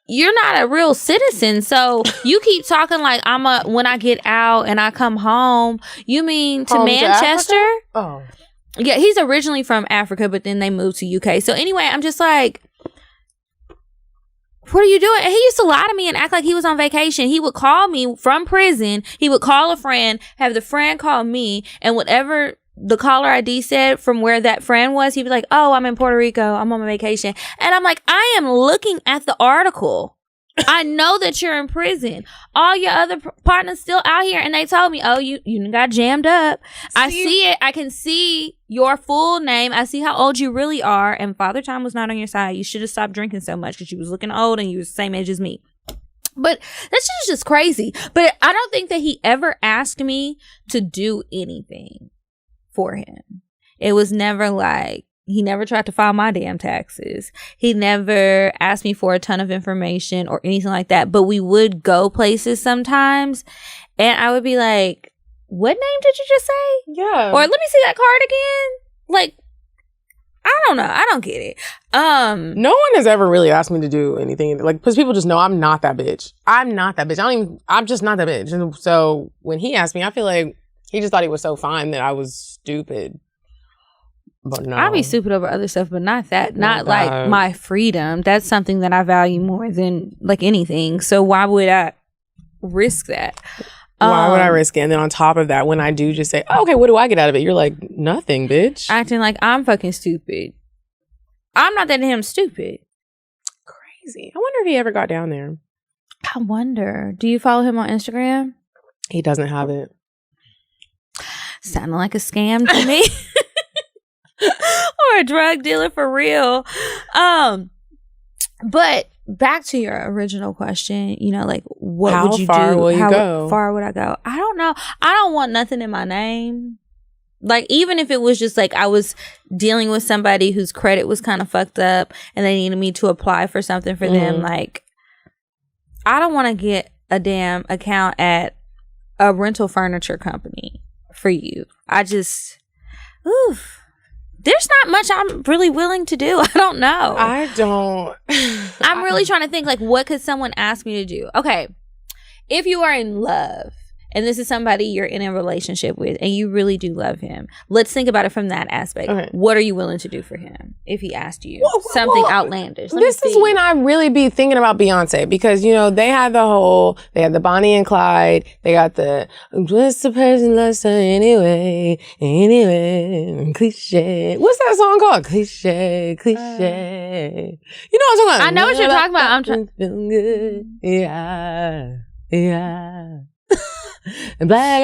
S3: you're not a real citizen. So you keep talking like when I get out and I come home. You mean to
S2: Home
S3: Manchester?
S2: To oh.
S3: Yeah, he's originally from Africa, but then they moved to UK. So anyway, I'm just like, what are you doing? And he used to lie to me and act like he was on vacation. He would call me from prison. He would call a friend, have the friend call me, and whatever the caller ID said from where that friend was, he'd be like, oh, I'm in Puerto Rico. I'm on my vacation. And I'm like, I am looking at the article. I know that you're in prison. All your other partners still out here. And they told me, oh, you got jammed up. I see it. I can see your full name. I see how old you really are. And Father Time was not on your side. You should have stopped drinking so much because you was looking old and you was the same age as me. But that's just crazy. But I don't think that he ever asked me to do anything for him. It was never like, he never tried to file my damn taxes. He never asked me for a ton of information or anything like that. But we would go places sometimes and I would be like, what name did you just say?
S2: Yeah.
S3: Or let me see that card again. Like, I don't know. I don't get it.
S2: No one has ever really asked me to do anything. Like, because people just know I'm not that bitch. I'm not that bitch. I'm just not that bitch. And so when he asked me, I feel like he just thought he was so fine that I was stupid. But no.
S3: I'll be stupid over other stuff, but not that. Not like
S2: that.
S3: my freedom. That's something that I value more than like anything. So why would I risk that?
S2: Why would I risk it? And then on top of that, when I do just say, oh, okay, what do I get out of it? You're like, nothing, bitch.
S3: Acting like I'm fucking stupid. I'm not that damn stupid.
S2: Crazy. I wonder if he ever got down there.
S3: I wonder. Do you follow him on Instagram?
S2: He doesn't have it.
S3: Sounding like a scam to me. Or a drug dealer for real. But back to your original question, you know, like what
S2: How
S3: would you
S2: far
S3: do?
S2: will you
S3: How
S2: go?
S3: far would I go? I don't know. I don't want nothing in my name. Like, even if it was just like I was dealing with somebody whose credit was kind of fucked up and they needed me to apply for something for them, like, I don't want to get a damn account at a rental furniture company for you. I just, oof. There's not much I'm really willing to do. I don't know.
S2: I don't.
S3: I'm really trying to think, like, what could someone ask me to do? Okay. If you are in love and this is somebody you're in a relationship with and you really do love him, let's think about it from that aspect. Okay. What are you willing to do for him if he asked you something outlandish?
S2: This is when I really be thinking about Beyonce, because, you know, they had the Bonnie and Clyde. They got the, I'm just a person last time anyway, cliche. What's that song called? Cliche. You know what I'm talking about?
S3: I know what you're talking about. I'm trying.
S2: Feeling good. Yeah. Black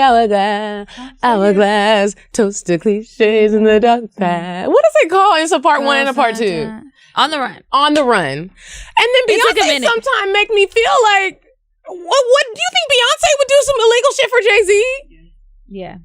S2: hourglass, toast to cliches in the dark past. What is it called? It's a part one and a part two.
S3: On the Run.
S2: And then Beyonce sometimes make me feel like, what do you think Beyonce would do some illegal shit for Jay-Z?
S3: Yeah.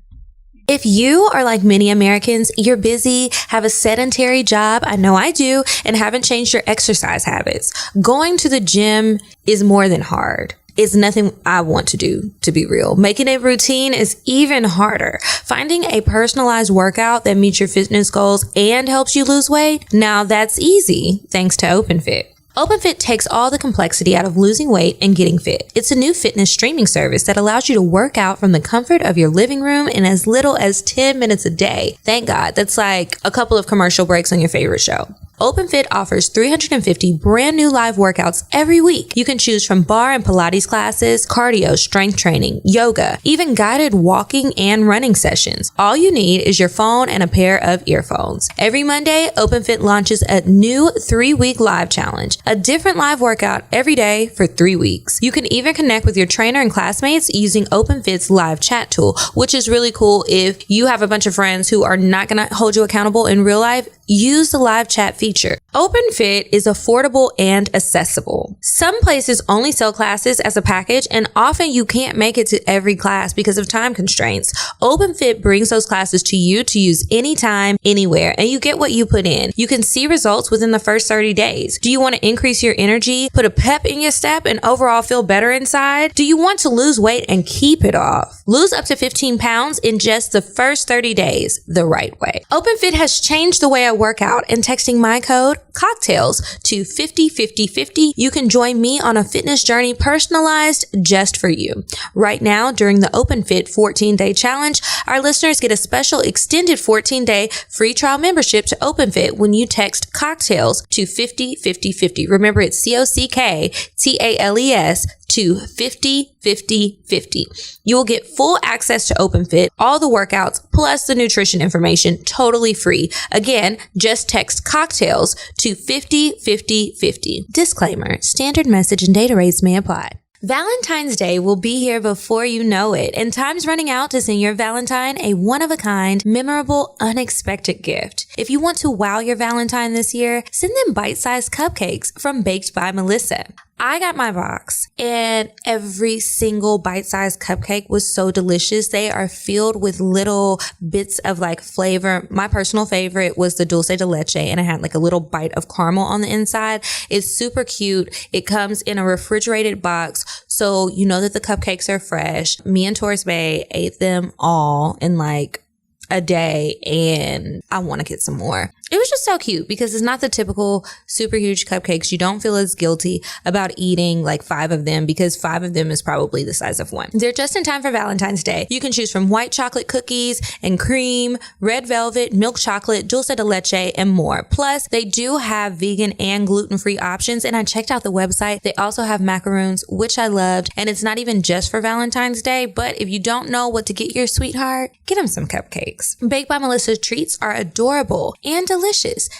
S7: If you are like many Americans, you're busy, have a sedentary job, I know I do, and haven't changed your exercise habits, going to the gym is more than hard. It's nothing I want to do, to be real. Making it routine is even harder. Finding a personalized workout that meets your fitness goals and helps you lose weight, now that's easy thanks to OpenFit. OpenFit takes all the complexity out of losing weight and getting fit. It's a new fitness streaming service that allows you to work out from the comfort of your living room in as little as 10 minutes a day. Thank God. That's like a couple of commercial breaks on your favorite show. OpenFit offers 350 brand new live workouts every week. You can choose from bar and Pilates classes, cardio, strength training, yoga, even guided walking and running sessions. All you need is your phone and a pair of earphones. Every Monday, OpenFit launches a new 3-week live challenge, a different live workout every day for 3 weeks. You can even connect with your trainer and classmates using OpenFit's live chat tool, which is really cool if you have a bunch of friends who are not going to hold you accountable in real life. Use the live chat feature. OpenFit is affordable and accessible. Some places only sell classes as a package, and often you can't make it to every class because of time constraints. OpenFit brings those classes to you to use anytime, anywhere, and you get what you put in. You can see results within the first 30 days. Do you want to increase your energy, put a pep in your step, and overall feel better inside? Do you want to lose weight and keep it off? Lose up to 15 pounds in just the first 30 days the right way. OpenFit has changed the way I work out, and texting my code CockTales to 505050, you can join me on a fitness journey personalized just for you. Right now, during the OpenFit 14-day challenge, our listeners get a special extended 14-day free trial membership to OpenFit when you text CockTales to 505050. Remember, it's CockTales to 505050. You will get full access to OpenFit, all the workouts, plus the nutrition information totally free. Again, just text CockTales to 505050. Disclaimer, standard message and data rates may apply. Valentine's Day will be here before you know it, and time's running out to send your Valentine a one-of-a-kind, memorable, unexpected gift. If you want to wow your Valentine this year, send them bite-sized cupcakes from Baked by Melissa. I got my box, and every single bite-sized cupcake was so delicious. They are filled with little bits of like flavor. My personal favorite was the dulce de leche, and it had like a little bite of caramel on the inside. It's super cute. It comes in a refrigerated box, so you know that the cupcakes are fresh. Me and Taurus Bay ate them all in like a day, and I want to get some more. It was just so cute because it's not the typical super huge cupcakes. You don't feel as guilty about eating like 5 of them because 5 of them is probably the size of one. They're just in time for Valentine's Day. You can choose from white chocolate cookies and cream, red velvet, milk chocolate, dulce de leche, and more. Plus, they do have vegan and gluten-free options, and I checked out the website. They also have macaroons, which I loved, and it's not even just for Valentine's Day, but if you don't know what to get your sweetheart, get them some cupcakes. Baked by Melissa treats are adorable and delicious.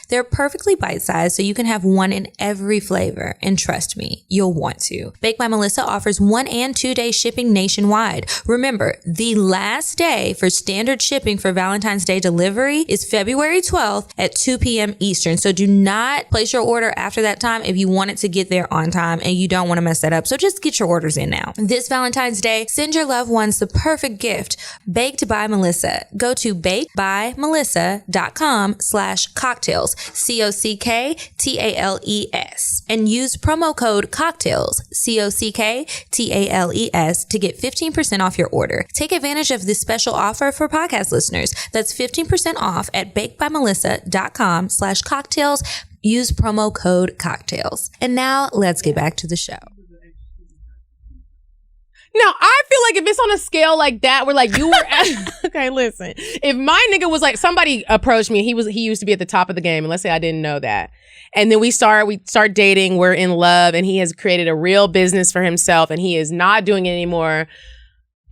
S7: They're perfectly bite-sized, so you can have one in every flavor. And trust me, you'll want to. Baked by Melissa offers 1 and 2 day shipping nationwide. Remember, the last day for standard shipping for Valentine's Day delivery is February 12th at 2 p.m. Eastern. So do not place your order after that time if you want it to get there on time and you don't want to mess that up. So just get your orders in now. This Valentine's Day, send your loved ones the perfect gift. Baked by Melissa. Go to bakedbymelissa.com/CockTales, CockTales, and use promo code CockTales, CockTales, to get 15% off your order. Take advantage of this special offer for podcast listeners. That's 15% off at bakedbymelissa.com/CockTales. Use promo code CockTales. And now let's get back to the show.
S2: Now, I feel like if it's on a scale like that, where like you were at, okay, listen, if my nigga was like, somebody approached me, he used to be at the top of the game, and let's say I didn't know that. And then we start dating, we're in love, and he has created a real business for himself, and he is not doing it anymore.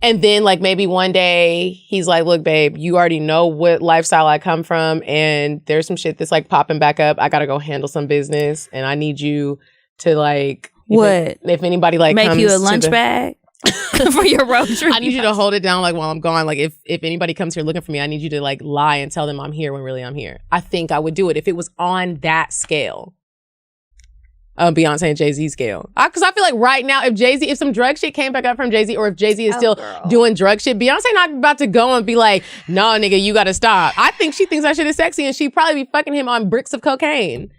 S2: And then like maybe one day he's like, look, babe, you already know what lifestyle I come from, and there's some shit that's like popping back up. I gotta go handle some business, and I need you to like, if anybody like
S3: make
S2: comes
S3: you a lunch bag for your road trip.
S2: I need you to hold it down like while I'm gone. Like if anybody comes here looking for me, I need you to like lie and tell them I'm here when really I'm here. I think I would do it if it was on that scale. Beyonce and Jay-Z scale. Because I feel like right now, if some drug shit came back up from Jay-Z, or if Jay-Z is still doing drug shit, Beyonce not about to go and be like, no, nigga, you gotta stop. I think she thinks that shit is sexy, and she'd probably be fucking him on bricks of cocaine.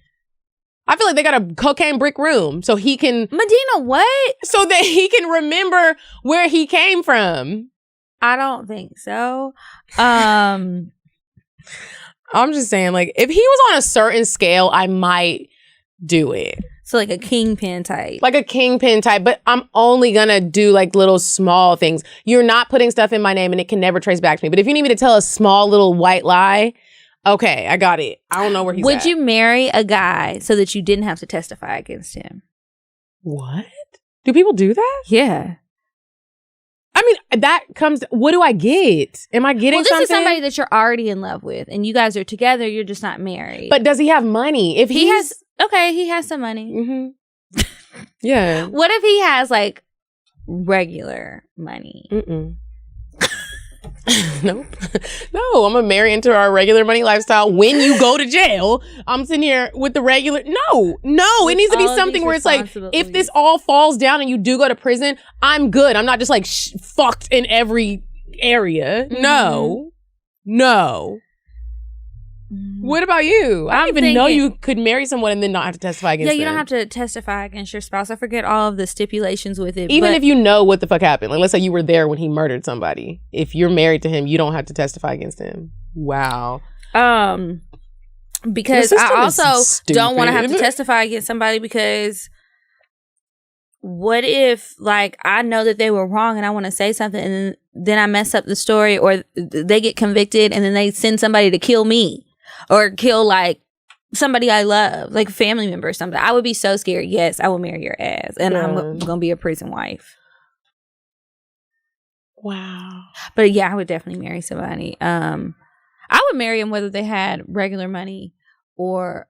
S2: I feel like they got a cocaine brick room so he can...
S3: Medina, what?
S2: So that he can remember where he came from.
S3: I don't think so.
S2: I'm just saying, like, if he was on a certain scale, I might do it.
S3: So like a kingpin type.
S2: Like a kingpin type, but I'm only gonna do like little small things. You're not putting stuff in my name and it can never trace back to me. But if you need me to tell a small little white lie, okay, I got it. I don't know where he's at.
S3: Would you marry a guy so that you didn't have to testify against him?
S2: What? Do people do that?
S3: Yeah.
S2: I mean, that comes... What do I get? Am I getting something?
S3: Well, this is somebody that you're already in love with, and you guys are together, you're just not married.
S2: But does he have money? If
S3: he has... Okay, he has some money.
S2: Mm-hmm. Yeah.
S3: What if he has, like, regular money?
S2: Mm-mm. Nope. No, I'm gonna marry into our regular money lifestyle. When you go to jail, I'm sitting here with the regular... No, it needs to be something where it's like, if this all falls down and you do go to prison, I'm good. I'm not just like fucked in every area. Mm-hmm. No. What about you? I didn't even know you could marry someone and then not have to testify against them.
S3: Yeah, you don't have to testify against your spouse. I forget all of the stipulations with it.
S2: Even if you know what the fuck happened. Like, let's say you were there when he murdered somebody. If you're married to him, you don't have to testify against him. Wow.
S3: Because I also don't want to have to testify against somebody, because what if, like, I know that they were wrong and I want to say something and then I mess up the story, or they get convicted and then they send somebody to kill me. Or kill, like, somebody I love, like a family member or something. I would be so scared. Yes, I will marry your ass. And I'm going to be a prison wife.
S2: Wow.
S3: But yeah, I would definitely marry somebody. I would marry them whether they had regular money or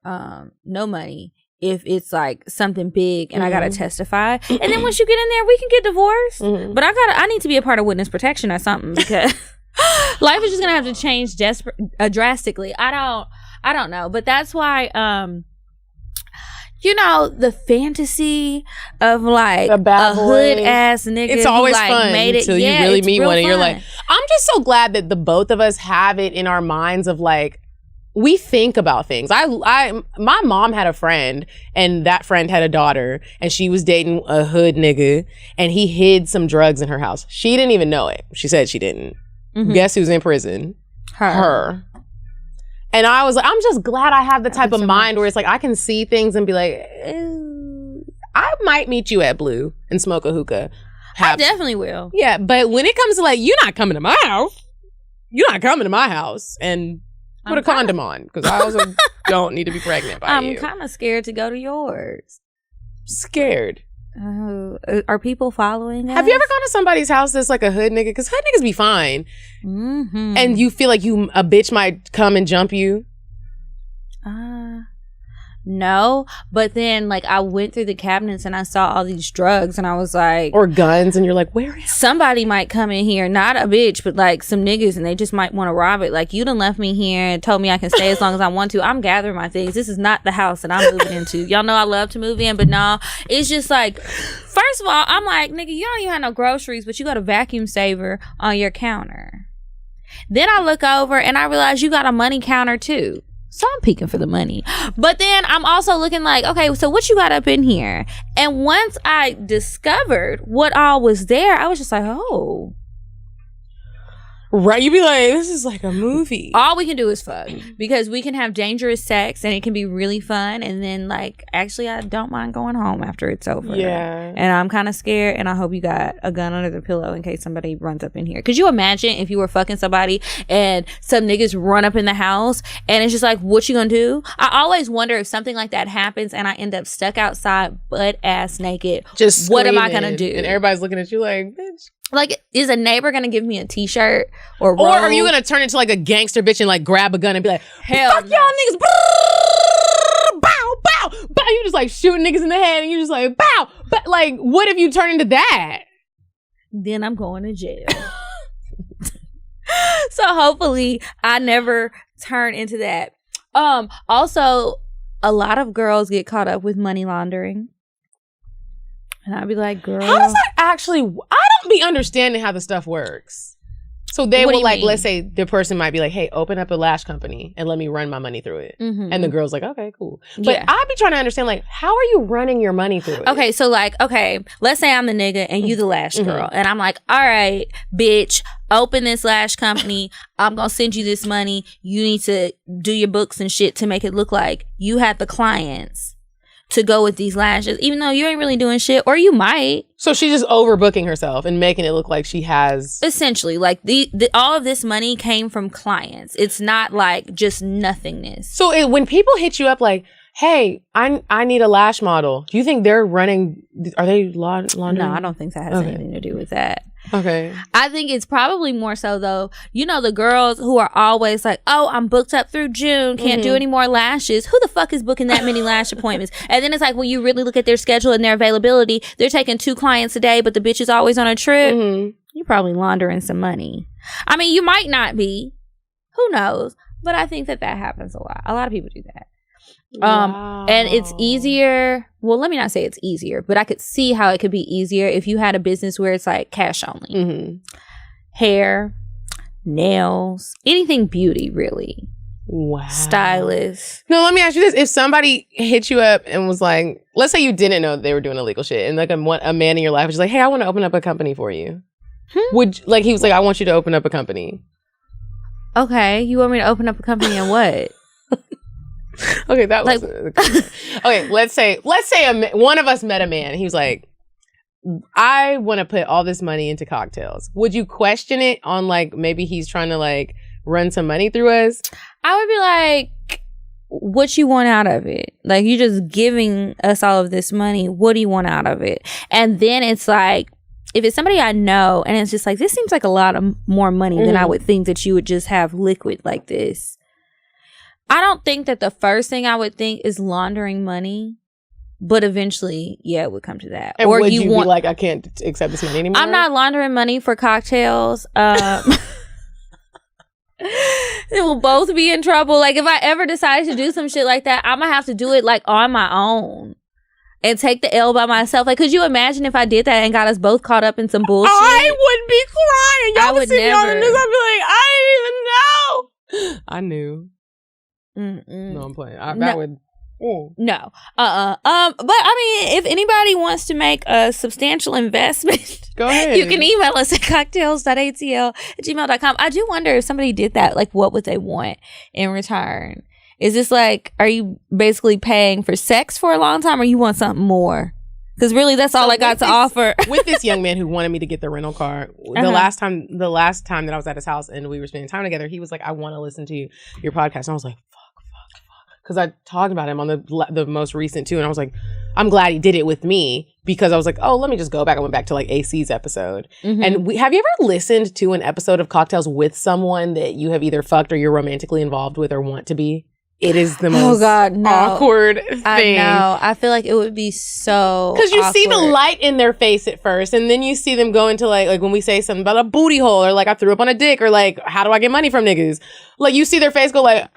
S3: no money. If it's like something big and I got to testify. And then once you get in there, we can get divorced. Mm-hmm. But I need to be a part of witness protection or something, because... life is just gonna have to change drastically. I don't know, but that's why the fantasy of like a hood ass nigga.
S2: It's always
S3: like
S2: fun
S3: made it,
S2: until you really meet one, and you're like, I'm just so glad that the both of us have it in our minds of like, we think about things. My mom had a friend, and that friend had a daughter, and she was dating a hood nigga, and he hid some drugs in her house. She didn't even know it. She said she didn't. Mm-hmm. Guess who's in prison? Her. And I was like, I'm just glad I have the type of mind where it's like, I can see things and be like, I might meet you at Blue and smoke a hookah.
S3: I definitely will.
S2: Yeah, but when it comes to like, you're not coming to my house. You're not coming to my house. And put a condom on, because I also don't need to be pregnant by you.
S3: I'm kind of scared to go to yours.
S2: Scared.
S3: Are people following us?
S2: Have you ever gone to somebody's house that's like a hood nigga? Because hood niggas be fine. Mm-hmm. And you feel like a bitch might come and jump you?
S3: No, but then like I went through the cabinets and I saw all these drugs and I was like,
S2: or guns, and you're like, where is
S3: somebody might come in here, not a bitch, but like some niggas, and they just might want to rob it. Like, you done left me here and told me I can stay as long as I want to. I'm gathering my things. This is not the house that I'm moving into. Y'all know I love to move in, but no, it's just like, first of all, I'm like, nigga, you don't even have no groceries, but you got a vacuum saver on your counter. Then I look over and I realize you got a money counter too. So I'm peeking for the money. But then I'm also looking like, okay, so what you got up in here? And once I discovered what all was there, I was just like, oh.
S2: Right, you'd be like, this is like a movie.
S3: All we can do is fuck, because we can have dangerous sex and it can be really fun, and then like, actually I don't mind going home after it's over.
S2: Yeah.
S3: And I'm kind of scared, and I hope you got a gun under the pillow in case somebody runs up in here. Could you imagine if you were fucking somebody and some niggas run up in the house and it's just like, what you gonna do? I always wonder if something like that happens and I end up stuck outside butt ass naked,
S2: just
S3: what am I gonna do?
S2: And everybody's looking at you like, bitch.
S3: Like, is a neighbor gonna give me a t-shirt or
S2: are you gonna turn into like a gangster bitch and like grab a gun and be like,
S3: hell
S2: fuck
S3: no.
S2: y'all niggas, bow, bow, bow. You just like shooting niggas in the head and you just like, bow. But like, what if you turn into that?
S3: Then I'm going to jail. So hopefully I never turn into that. Also, a lot of girls get caught up with money laundering. And I'd be like, girl.
S2: How does that actually... I don't be understanding how the stuff works. So they will like, let's say the person might be like, hey, open up a lash company and let me run my money through it. Mm-hmm. And the girl's like, okay, cool. But I'd be trying to understand, like, how are you running your money through it?
S3: Okay, so like, let's say I'm the nigga and you the lash girl. And I'm like, all right, bitch, open this lash company. I'm going to send you this money. You need to do your books and shit to make it look like you had the clients to go with these lashes, even though you ain't really doing shit, or you might.
S2: So she's just overbooking herself and making it look like she has...
S3: Essentially, like all of this money came from clients. It's not like just nothingness.
S2: So when people hit you up like, hey, I need a lash model, do you think they're running... Are they laundering?
S3: No, I don't think that has anything to do with that.
S2: Okay.
S3: I think it's probably more so though, you know, the girls who are always like, oh, I'm booked up through June, can't do any more lashes. Who the fuck is booking that many lash appointments? And then it's like when you really look at their schedule and their availability, they're taking 2 clients a day, but the bitch is always on a trip. You're probably laundering some money. I mean, you might not be. Who knows? But I think that happens a lot. A lot of people do that.
S2: Wow.
S3: And it's easier. Well, let me not say it's easier, but I could see how it could be easier if you had a business where it's like cash only. Hair, nails, anything beauty, really.
S2: Wow.
S3: Stylist.
S2: No, let me ask you this. If somebody hit you up and was like, let's say you didn't know they were doing illegal shit, and like a man in your life was just like, hey, I want to open up a company for you. Would, like, he was like, I want you to open up a company.
S3: Okay. You want me to open up a company and what?
S2: Okay, that was okay. Let's say one of us met a man. He was like, I want to put all this money into CockTales. Would you question it on like maybe he's trying to like run some money through us?
S3: I would be like, what you want out of it? Like, you're just giving us all of this money. What do you want out of it? And then it's like, if it's somebody I know and it's just like, this seems like a lot of more money than I would think that you would just have liquid like this. I don't think that the first thing I would think is laundering money, but eventually, it would come to that.
S2: And or would you be like, I can't accept this money anymore?
S3: I'm not laundering money for CockTales. It will both be in trouble. Like, if I ever decided to do some shit like that, I'm gonna have to do it like on my own and take the L by myself. Like, could you imagine if I did that and got us both caught up in some bullshit?
S2: I would be crying. Y'all would see me on the news. I'd be like, I didn't even know. I knew. No, I'm playing. That would.
S3: No. But I mean, if anybody wants to make a substantial investment,
S2: go ahead.
S3: You can email us at cocktails.atl@gmail.com. I do wonder if somebody did that, like, what would they want in return? Is this like, are you basically paying for sex for a long time, or you want something more? Because really, that's all I got to offer.
S2: With this young man who wanted me to get the rental car, the last time that I was at his house and we were spending time together, he was like, I want to listen to your podcast. And I was like, fuck. Because I talked about him on the most recent too. And I was like, I'm glad he did it with me, because I was like, oh, let me just go back. I went back to like AC's episode. And have you ever listened to an episode of CockTales with someone that you have either fucked or you're romantically involved with or want to be? It is the most awkward thing.
S3: I know. I feel like it would be so
S2: because you see the light in their face at first, and then you see them go into like when we say something about a booty hole, or like I threw up on a dick, or like how do I get money from niggas? Like you see their face go like,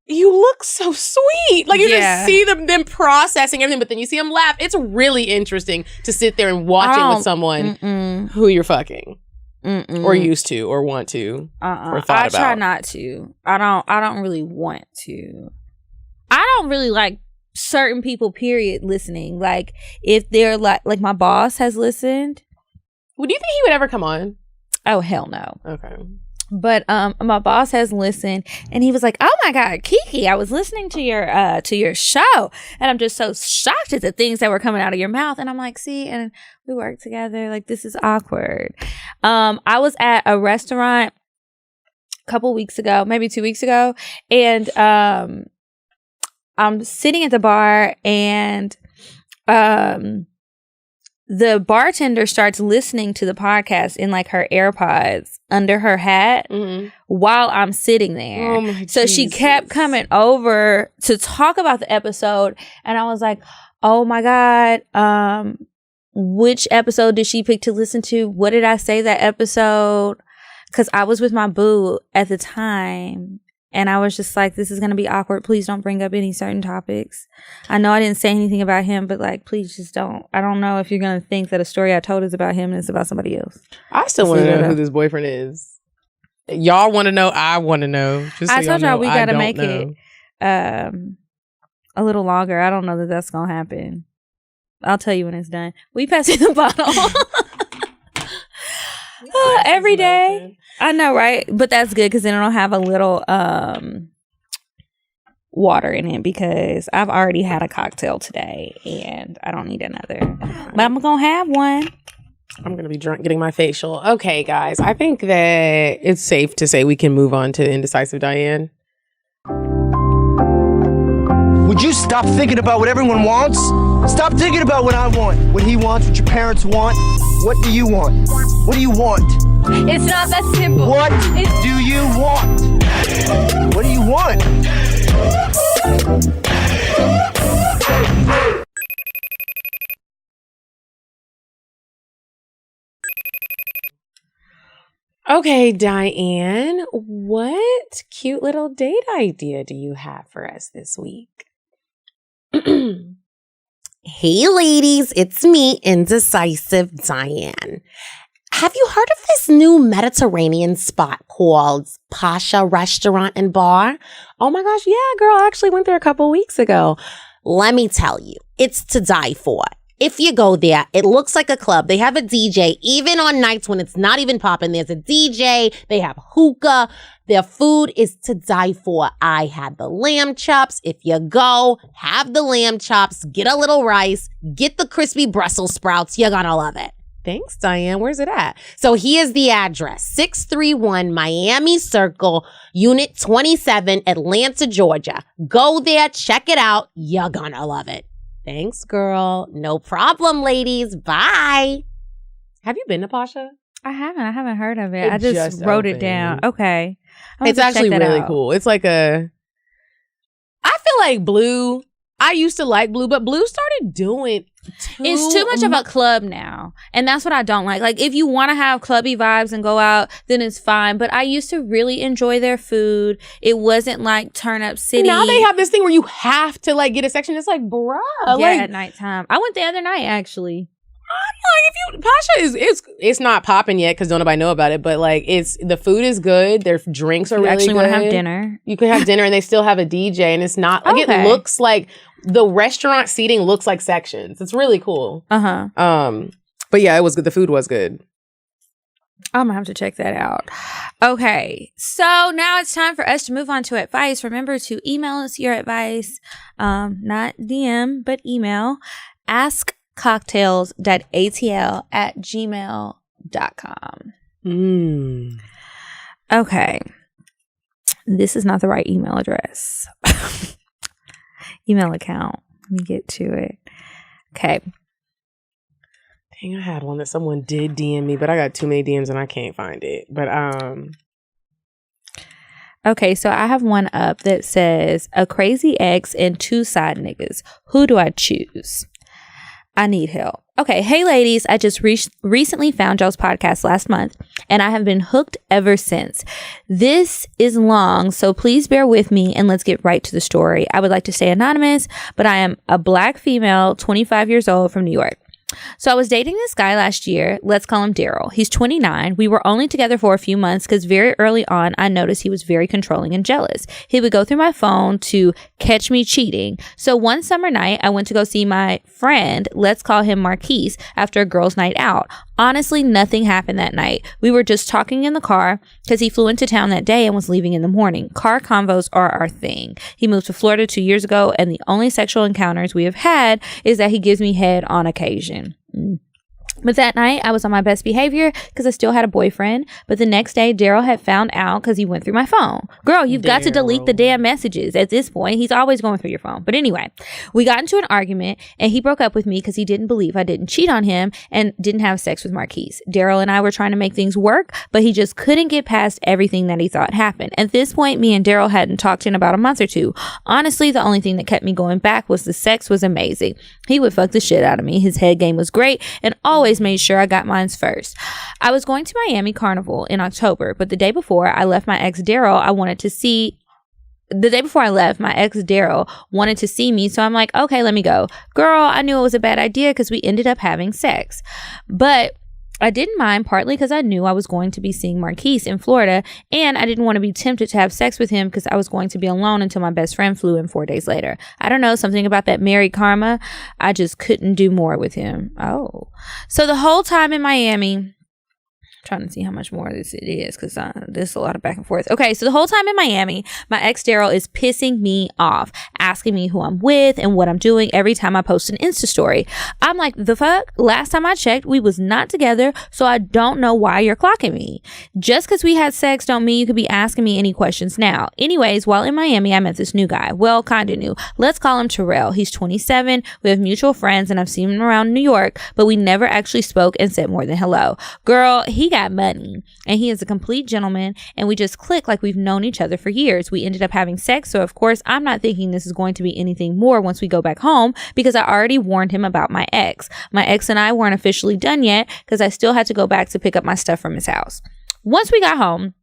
S2: you look so sweet. Like you just see them processing everything, but then you see them laugh. It's really interesting to sit there and watch it with someone who you're fucking. Or used to, or want to, or thought about.
S3: I try not to. I don't really want to. I don't really like certain people, period, listening. Like, if they're like my boss has listened.
S2: Well, do you think he would ever come on?
S3: Oh, hell no.
S2: Okay.
S3: But my boss has listened, and he was like, "Oh my God, Kiki, I was listening to your show, and I'm just so shocked at the things that were coming out of your mouth." And I'm like, "See, and we work together. Like, this is awkward." I was at a restaurant a couple weeks ago, maybe 2 weeks ago, and I'm sitting at the bar, and the bartender starts listening to the podcast in like her AirPods under her hat while I'm sitting there.
S2: Oh my
S3: so
S2: Jesus.
S3: She kept coming over to talk about the episode, and I was like, oh my God, which episode did she pick to listen to? What did I say that episode? Because I was with my boo at the time, And I was just like, this is going to be awkward. Please don't bring up any certain topics. I know I didn't say anything about him, but like, please just don't. I don't know if you're going to think that a story I told is about him and it's about somebody else.
S2: I still want to know who this boyfriend is. Y'all want to know. I want to know. Just so
S3: I told y'all we got to make
S2: know.
S3: it a little longer. I don't know that that's going to happen. I'll tell you when it's done. We pass me the bottle. Every day. I know, right? But that's good because then it'll have a little water in it because I've already had a cocktail today and I don't need another. But I'm going to have one.
S2: I'm going to be drunk getting my facial. Okay, guys. I think that it's safe to say we can move on to Indecisive Diane.
S8: Would you stop thinking about what everyone wants? Stop thinking about what I want, what he wants, what your parents want. What do you want? What do you want?
S9: It's not that simple.
S8: What do you want? What do you want?
S2: Okay, Diane, what cute little date idea do you have for us this week?
S10: Hey ladies, it's me, Indecisive Diane. Have you heard of this new Mediterranean spot called Pasha Restaurant and Bar? Oh my gosh, yeah, girl, I actually went there a couple weeks ago. Let me tell you, it's to die for. If you go there, it looks like a club. They have a DJ. Even on nights when it's not even popping, there's a DJ. They have hookah. Their food is to die for. I had the lamb chops. If you go, have the lamb chops, get a little rice, get the crispy Brussels sprouts. You're gonna love it.
S2: Thanks, Diane. Where's it at?
S10: So here's the address. 631 Miami Circle, Unit 27, Atlanta, Georgia. Go there, check it out. You're gonna love it. Thanks, girl. No problem, ladies. Bye.
S2: Have you been to Pasha?
S3: I haven't heard of it. I just wrote it down. Okay.
S2: It's actually really cool. It's like I feel like Blue, I used to like Blue, but Blue started doing
S3: it's too much of a club now. And that's what I don't like. Like, if you want to have clubby vibes and go out, then it's fine. But I used to really enjoy their food. It wasn't like Turn Up City.
S2: Now they have this thing where you have to like get a section. It's like, bruh.
S3: Yeah,
S2: like,
S3: at nighttime. I went the other night, actually.
S2: I'm like, Pasha it's not popping yet because don't nobody know about it, but like the food is good. Their drinks are really good.
S3: You actually want to have dinner.
S2: You can have dinner and they still have a DJ and it's not like it looks like the restaurant seating looks like sections. It's really cool. But yeah, it was good. The food was good.
S3: I'm gonna have to check that out. Okay, so now it's time for us to move on to advice. Remember to email us your advice, not DM, but email. askcocktails.atl@gmail.com. Okay, this is not the right email address. Email account. Let me get to it. Okay.
S2: Dang, I had one that someone did DM me, but I got too many DMs and I can't find it. But
S3: okay, so I have one up that says a crazy ex and 2 side niggas. Who do I choose? I need help. Okay, hey ladies, I just recently found y'all's podcast last month and I have been hooked ever since. This is long, so please bear with me and let's get right to the story. I would like to stay anonymous, but I am a Black female, 25 years old from New York. So I was dating this guy last year. Let's call him Daryl. He's 29. We were only together for a few months because very early on, I noticed he was very controlling and jealous. He would go through my phone to catch me cheating. So one summer night, I went to go see my friend, let's call him Marquise, after a girls' night out. Honestly, nothing happened that night. We were just talking in the car because he flew into town that day and was leaving in the morning. Car convos are our thing. He moved to Florida 2 years ago, and the only sexual encounters we have had is that he gives me head on occasion. But that night, I was on my best behavior because I still had a boyfriend. But the next day, Daryl had found out because he went through my phone. Girl, you've got to delete the damn messages. At this point, he's always going through your phone. But anyway, we got into an argument and he broke up with me because he didn't believe I didn't cheat on him and didn't have sex with Marquise. Daryl and I were trying to make things work, but he just couldn't get past everything that he thought happened. At this point, me and Daryl hadn't talked in about a month or two. Honestly, the only thing that kept me going back was the sex was amazing. He would fuck the shit out of me. His head game was great and always made sure I got mine first. I was going to Miami Carnival in October, but the day before I left my ex Daryl, I wanted to see the day before I left, my ex Daryl wanted to see me. So I'm like, okay, let me go. Girl, I knew it was a bad idea because we ended up having sex. But I didn't mind, partly because I knew I was going to be seeing Marquise in Florida, and I didn't want to be tempted to have sex with him because I was going to be alone until my best friend flew in 4 days later. I don't know, something about that married karma. I just couldn't do more with him. Oh. So the whole time in Miami... trying to see how much more of this it is because there's a lot of back and forth. Okay, so the whole time in Miami, my ex Daryl is pissing me off, asking me who I'm with and what I'm doing every time I post an Insta story. I'm like, the fuck? Last time I checked, we was not together, so I don't know why you're clocking me. Just because we had sex don't mean you could be asking me any questions now. Anyways, while in Miami, I met this new guy. Well, kind of new. Let's call him Terrell. He's 27. We have mutual friends, and I've seen him around New York, but we never actually spoke and said more than hello. Girl, he got money and he is a complete gentleman, and we just click like we've known each other for years. We ended up having sex, so of course I'm not thinking this is going to be anything more once we go back home because I already warned him about my ex. My ex and I weren't officially done yet because I still had to go back to pick up my stuff from his house. Once we got home,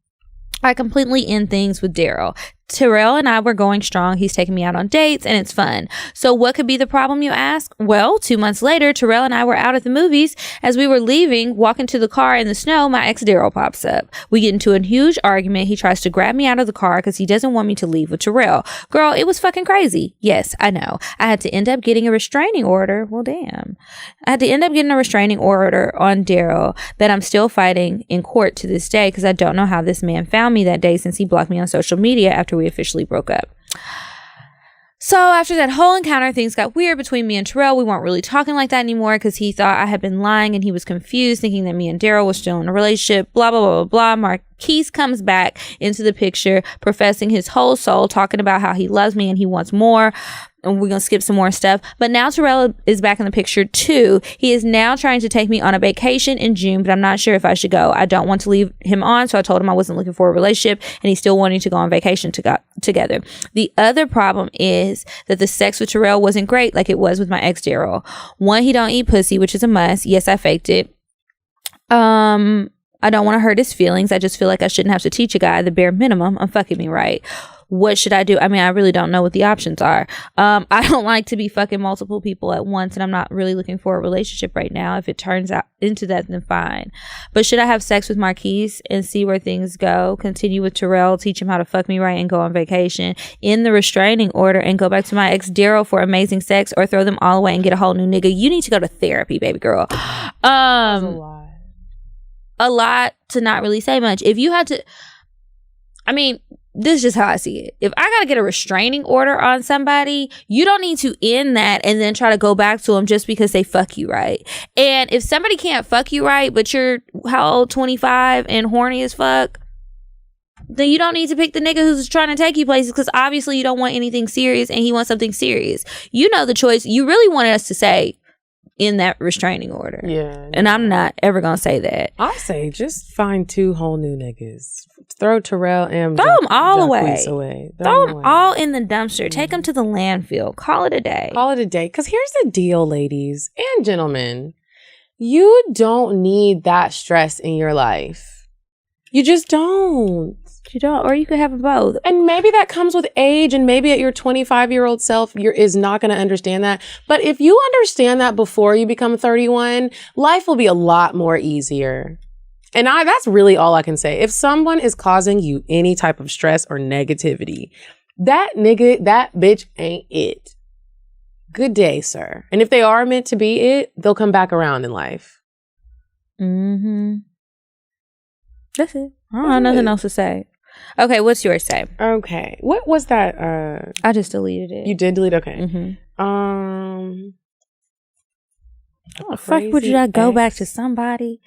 S3: I completely end things with Daryl. Terrell and I were going strong. He's taking me out on dates and it's fun. So what could be the problem, you ask? Well, 2 months later, Terrell and I were out at the movies. As we were leaving, walking to the car in the snow, my ex Daryl pops up. We get into a huge argument. He tries to grab me out of the car because he doesn't want me to leave with Terrell. Girl, it was fucking crazy. Yes, I know. I had to end up getting a restraining order. Well, damn. I had to end up getting a restraining order on Daryl that I'm still fighting in court to this day because I don't know how this man found me that day since he blocked me on social media after we officially broke up. So after that whole encounter, things got weird between me and Terrell. We weren't really talking like that anymore because he thought I had been lying and he was confused, thinking that me and Daryl were still in a relationship, blah, blah, blah, blah, blah. Marquise comes back into the picture, professing his whole soul, talking about how he loves me and he wants more. And we're going to skip some more stuff. But now Terrell is back in the picture too. He is now trying to take me on a vacation in June, but I'm not sure if I should go. I don't want to leave him on, so I told him I wasn't looking for a relationship, and he's still wanting to go on vacation together. The other problem is that the sex with Terrell wasn't great like it was with my ex Daryl. One, he don't eat pussy, which is a must. Yes, I faked it. I don't want to hurt his feelings. I just feel like I shouldn't have to teach a guy the bare minimum on fucking me right. What should I do? I mean, I really don't know what the options are. I don't like to be fucking multiple people at once, and I'm not really looking for a relationship right now. If it turns out into that, then fine. But should I have sex with Marquise and see where things go? Continue with Terrell, teach him how to fuck me right and go on vacation, end the restraining order and go back to my ex Daryl for amazing sex, or throw them all away and get a whole new nigga? You need to go to therapy, baby girl. A lot to not really say much. If you had to, I mean, this is just how I see it. If I got to get a restraining order on somebody, you don't need to end that and then try to go back to them just because they fuck you right. And if somebody can't fuck you right, but you're, how old, 25 and horny as fuck, then you don't need to pick the nigga who's trying to take you places because obviously you don't want anything serious and he wants something serious. You know the choice. You really wanted us to say in that restraining order. Yeah. And I'm not ever going to say that.
S2: I say just find 2 whole new niggas. Throw Terrell and
S3: throw them all away.
S2: Throw
S3: them all in the dumpster. Take them to the landfill. Call it a day.
S2: Call it a day. Because here's the deal, ladies and gentlemen. You don't need that stress in your life. You just don't.
S3: You don't, or you could have them both.
S2: And maybe that comes with age, and maybe at your 25-year-old self, is not going to understand that. But if you understand that before you become 31, life will be a lot more easier. And that's really all I can say. If someone is causing you any type of stress or negativity, that nigga, that bitch ain't it. Good day, sir. And if they are meant to be it, they'll come back around in life.
S3: Mm-hmm. That's it. I don't have nothing else to say. Okay, what's yours say?
S2: Okay. What was that?
S3: I just deleted it.
S2: You did delete? Okay.
S3: Mm-hmm. Fuck, would you not go back to somebody?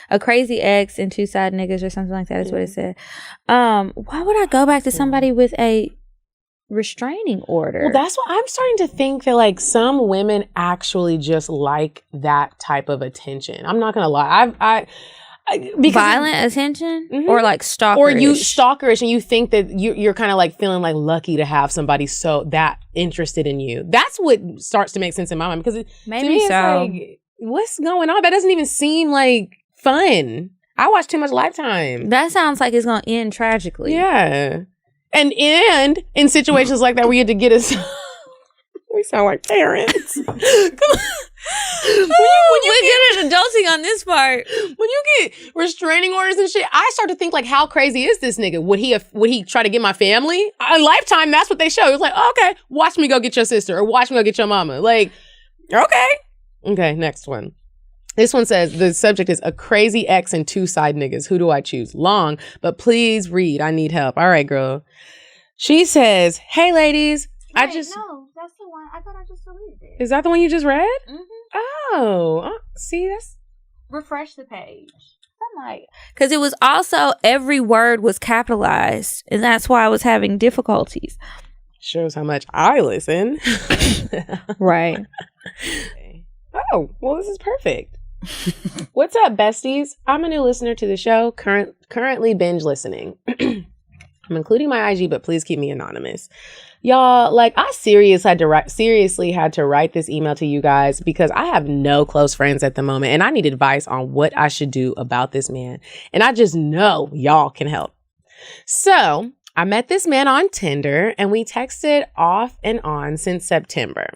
S3: A crazy ex and 2 side niggas or something like that is what it said. Why would I go back to somebody with a restraining order?
S2: Well, that's what I'm starting to think, that like some women actually just like that type of attention. I'm not gonna lie. Because
S3: violent attention, or like stalkerish,
S2: or you stalkerish, and you think that you're kind of like feeling like lucky to have somebody so that interested in you. That's what starts to make sense in my mind, because
S3: maybe
S2: to me,
S3: so.
S2: it's like, what's going on? That doesn't even seem like fun. I watch too much Lifetime.
S3: That sounds like it's gonna end tragically.
S2: Yeah. And in situations like that, we had to get us. We sound like parents. When you
S3: We're good at adulting on this part.
S2: When you get restraining orders and shit, I start to think like, how crazy is this nigga? Would he try to get my family? On Lifetime, that's what they show. It's like, oh, okay, watch me go get your sister, or watch me go get your mama. Like, okay, next one. This one says, the subject is a crazy ex and 2 side niggas. Who do I choose? Long, but please read. I need help. All right, girl. She says, hey, ladies.
S3: No, that's the one. I thought I just deleted it.
S2: Is that the one you just read?
S3: Mm-hmm.
S2: Oh, see, that's...
S3: Refresh the page. I'm like... Because it was also, every word was capitalized. And that's why I was having difficulties.
S2: Shows how much I listen.
S3: Right.
S2: Oh, well, this is perfect. What's up, besties? I'm a new listener to the show, currently binge listening. I'm including my IG, but please keep me anonymous. Y'all, like, I seriously had to write this email to you guys because I have no close friends at the moment, and I need advice on what I should do about this man. And I just know y'all can help. So I met this man on Tinder, and we texted off and on since September.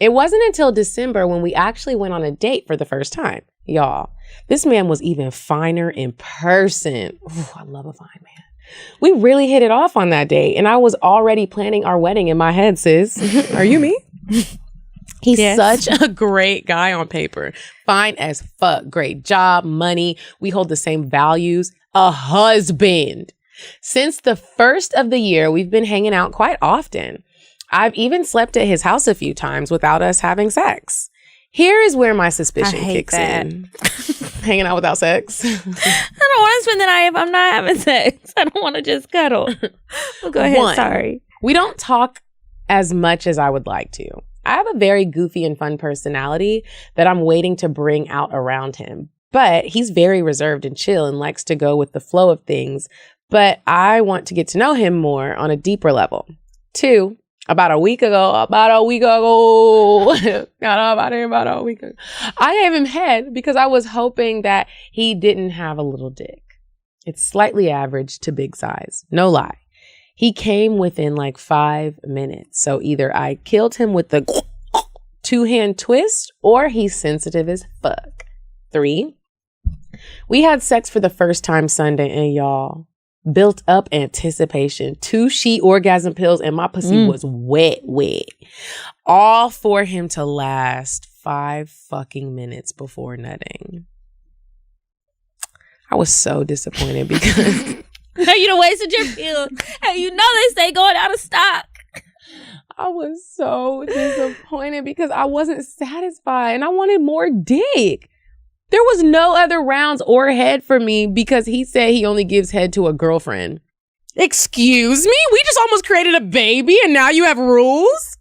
S2: It wasn't until December when we actually went on a date for the first time. Y'all, this man was even finer in person. Ooh, I love a fine man. We really hit it off on that date, and I was already planning our wedding in my head, sis. Are you me? He's such a great guy on paper. Fine as fuck. Great job, money. We hold the same values. A husband. Since the first of the year, we've been hanging out quite often. I've even slept at his house a few times without us having sex. Here is where my suspicion kicks in. Hanging out without sex.
S3: I don't want to spend the night if I'm not having sex. I don't want to just cuddle. Well, go ahead. Sorry.
S2: We don't talk as much as I would like to. I have a very goofy and fun personality that I'm waiting to bring out around him. But he's very reserved and chill and likes to go with the flow of things. But I want to get to know him more on a deeper level. 2, About a week ago, I gave him head because I was hoping that he didn't have a little dick. It's slightly average to big size. No lie. He came within like 5 minutes. So either I killed him with the 2-hand twist or he's sensitive as fuck. 3, we had sex for the first time Sunday and y'all, built up anticipation. 2 sheet orgasm pills and my pussy was wet. All for him to last 5 fucking minutes before nutting. I was so disappointed because...
S3: Now you done wasted your pills. Hey, you know they stay going out of stock.
S2: I was so disappointed because I wasn't satisfied and I wanted more dick. There was no other rounds or head for me because he said he only gives head to a girlfriend. Excuse me? We just almost created a baby and now you have rules?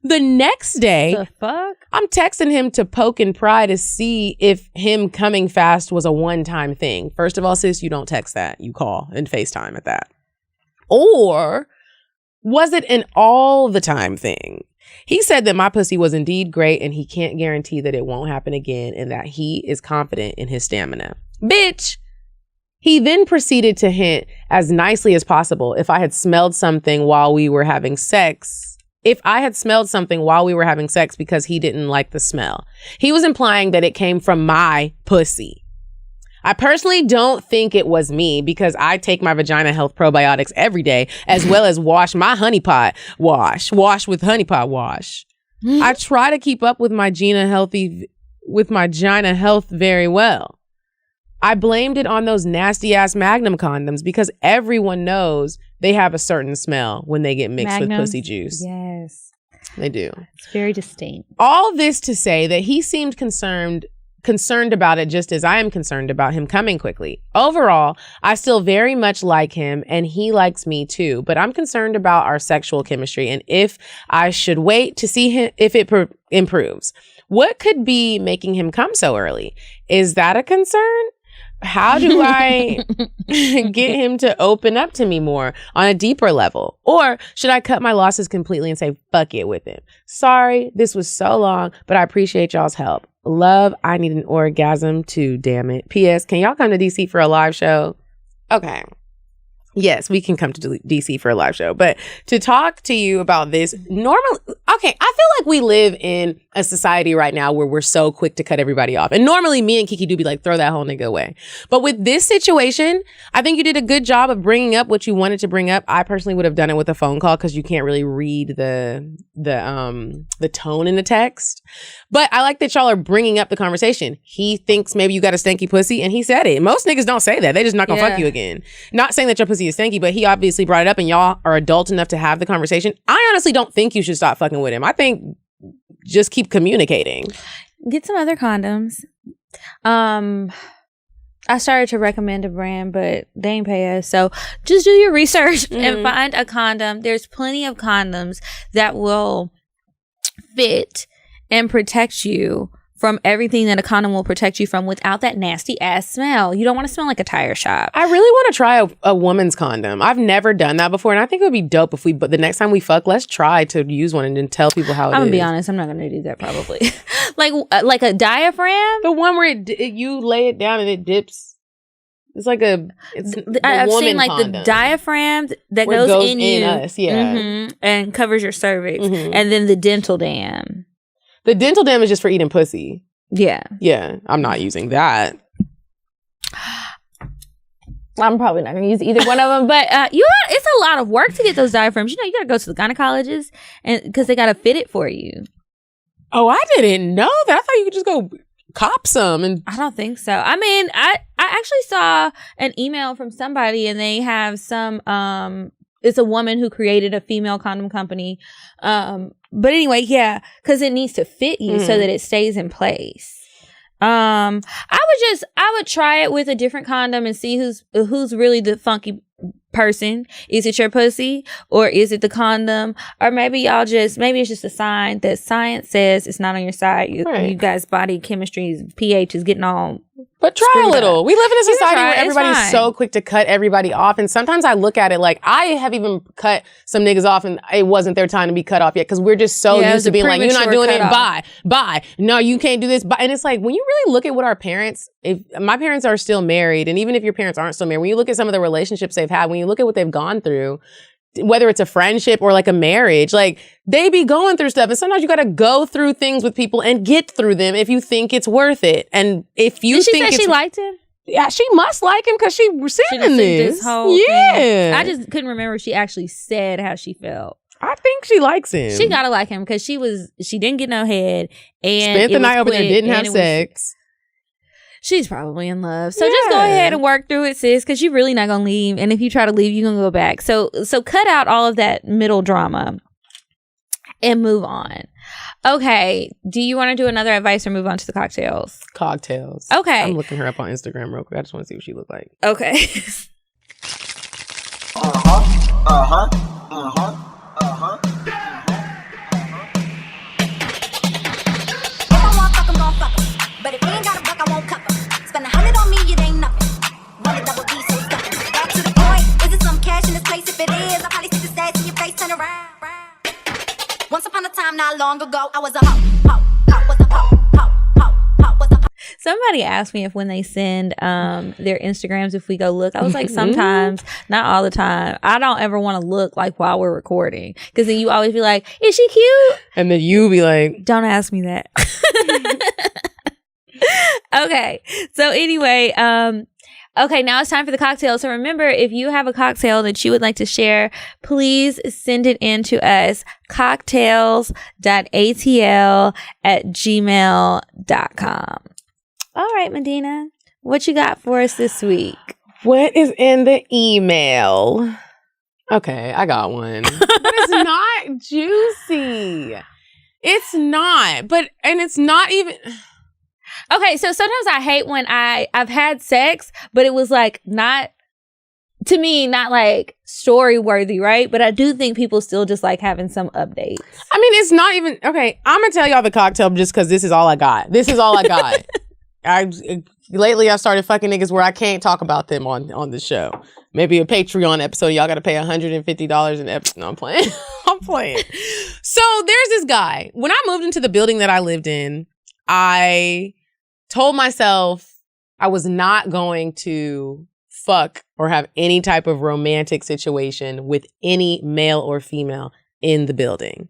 S2: The next day,
S3: the fuck?
S2: I'm texting him to poke and pry to see if him coming fast was a one-time thing. First of all, sis, you don't text that. You call and FaceTime at that. Or was it an all the time thing? He said that my pussy was indeed great and he can't guarantee that it won't happen again and that he is confident in his stamina. Bitch! He then proceeded to hint as nicely as possible if I had smelled something while we were having sex. If I had smelled something while we were having sex because he didn't like the smell. He was implying that it came from my pussy. I personally don't think it was me because I take my vagina health probiotics every day as well as wash my honey pot wash with honey pot wash. I try to keep up with my vagina health very well. I blamed it on those nasty ass Magnum condoms because everyone knows they have a certain smell when they get mixed with pussy juice.
S3: Yes.
S2: They do.
S3: It's very distinct.
S2: All this to say that he seemed concerned about it just as I am concerned about him coming quickly. Overall, I still very much like him and he likes me too, but I'm concerned about our sexual chemistry and if I should wait to see him if it improves. What could be making him come so early? Is that a concern? How do I get him to open up to me more on a deeper level? Or should I cut my losses completely and say, fuck it with him? Sorry, this was so long, but I appreciate y'all's help. Love, I need an orgasm too, damn it. P.S. Can y'all come to DC for a live show? Okay. Yes, we can come to DC for a live show. But to talk to you about this, normally, okay, I feel like we live in a society right now where we're so quick to cut everybody off. And normally me and Kiki do be like, throw that whole nigga away. But with this situation, I think you did a good job of bringing up what you wanted to bring up. I personally would have done it with a phone call because you can't really read the tone in the text. But I like that y'all are bringing up the conversation. He thinks maybe you got a stanky pussy, and he said it. Most niggas don't say that. They just not gonna fuck you again. Not saying that your pussy is stanky, but he obviously brought it up, and y'all are adult enough to have the conversation. I honestly don't think you should stop fucking with him. I think just keep communicating.
S3: Get some other condoms. I started to recommend a brand, but they ain't pay us. So just do your research and find a condom. There's plenty of condoms that will fit and protect you from everything that a condom will protect you from without that nasty ass smell. You don't want to smell like a tire shop.
S2: I really want to try a woman's condom. I've never done that before, and I think it would be dope if but the next time we fuck, let's try to use one and then tell people how it is.
S3: I'm gonna be honest, I'm not gonna do that probably. like a diaphragm?
S2: The one where you lay it down and it dips. It's like
S3: I've seen like condom. The diaphragm that goes in you.
S2: Us, yeah.
S3: And covers your cervix. And then the dental dam.
S2: The dental dam is just for eating pussy.
S3: Yeah.
S2: Yeah. I'm not using that.
S3: I'm probably not going to use either one of them. But it's a lot of work to get those diaphragms. You know, you got to go to the gynecologist because they got to fit it for you.
S2: Oh, I didn't know that. I thought you could just go cop some. And
S3: I don't think so. I mean, I actually saw an email from somebody and they have some... it's a woman who created a female condom company. But anyway, yeah, because it needs to fit you so that it stays in place. I would try it with a different condom and see who's really the funky person. Is it your pussy or is it the condom? Or maybe it's just a sign that science says it's not on your side. You guys' body chemistry, pH is getting all.
S2: But try a little. We live in a society where everybody's so quick to cut everybody off. And sometimes I look at it like I have even cut some niggas off and it wasn't their time to be cut off yet because we're just so used to being like, you're not doing it, bye. No, you can't do this. And it's like, when you really look at what our parents, if my parents are still married, and even if your parents aren't still married, when you look at some of the relationships they've had, when you look at what they've gone through, whether it's a friendship or like a marriage, like they be going through stuff. And sometimes you got to go through things with people and get through them if you think it's worth it. And if you think
S3: she liked him?
S2: Yeah, she must like him because she sent him this
S3: whole thing. I just couldn't remember if she actually said how she felt.
S2: I think she likes him.
S3: She gotta like him because she didn't get no head and
S2: spent the night over there, didn't have sex.
S3: She's probably in love. So just go ahead and work through it, sis, because you're really not going to leave. And if you try to leave, you're going to go back. So cut out all of that middle drama and move on. Okay. Do you want to do another advice or move on to the cocktails?
S2: CockTales.
S3: Okay.
S2: I'm looking her up on Instagram real quick. I just want to see what she looked like.
S3: Okay.
S11: But if you ain't got a buck, I won't cup 'em. Spend 100 on me, it ain't nothing. Run a double D, so stuck 'em. Back to the point, is it some cash in this place? If it is, I'll probably stick the stats in your face, turn around. Once upon a time, not long ago, I was a hoe, was a hoe, was a hoe.
S3: Somebody asked me if when they send their Instagrams, if we go look, I was like, sometimes, not all the time. I don't ever want to look like while we're recording. Because then you always be like, is she cute?
S2: And then you be like,
S3: don't ask me that. Okay. So anyway, okay, now it's time for the cocktail. So remember, if you have a cocktail that you would like to share, please send it in to us, cocktails.atl@gmail.com. All right, Medina, what you got for us this week?
S2: What is in the email? Okay, I got one. But it's not juicy. It's not. And it's not even...
S3: Okay, so sometimes I hate when I've had sex, but it was like not, to me, not like story worthy, right? But I do think people still just like having some updates.
S2: I mean, it's not even, okay, I'm going to tell y'all the cocktail just because this is all I got. Lately, I've started fucking niggas where I can't talk about them on the show. Maybe a Patreon episode. Y'all got to pay $150 an episode. No, I'm playing. I'm playing. So there's this guy. When I moved into the building that I lived in, I told myself I was not going to fuck or have any type of romantic situation with any male or female in the building.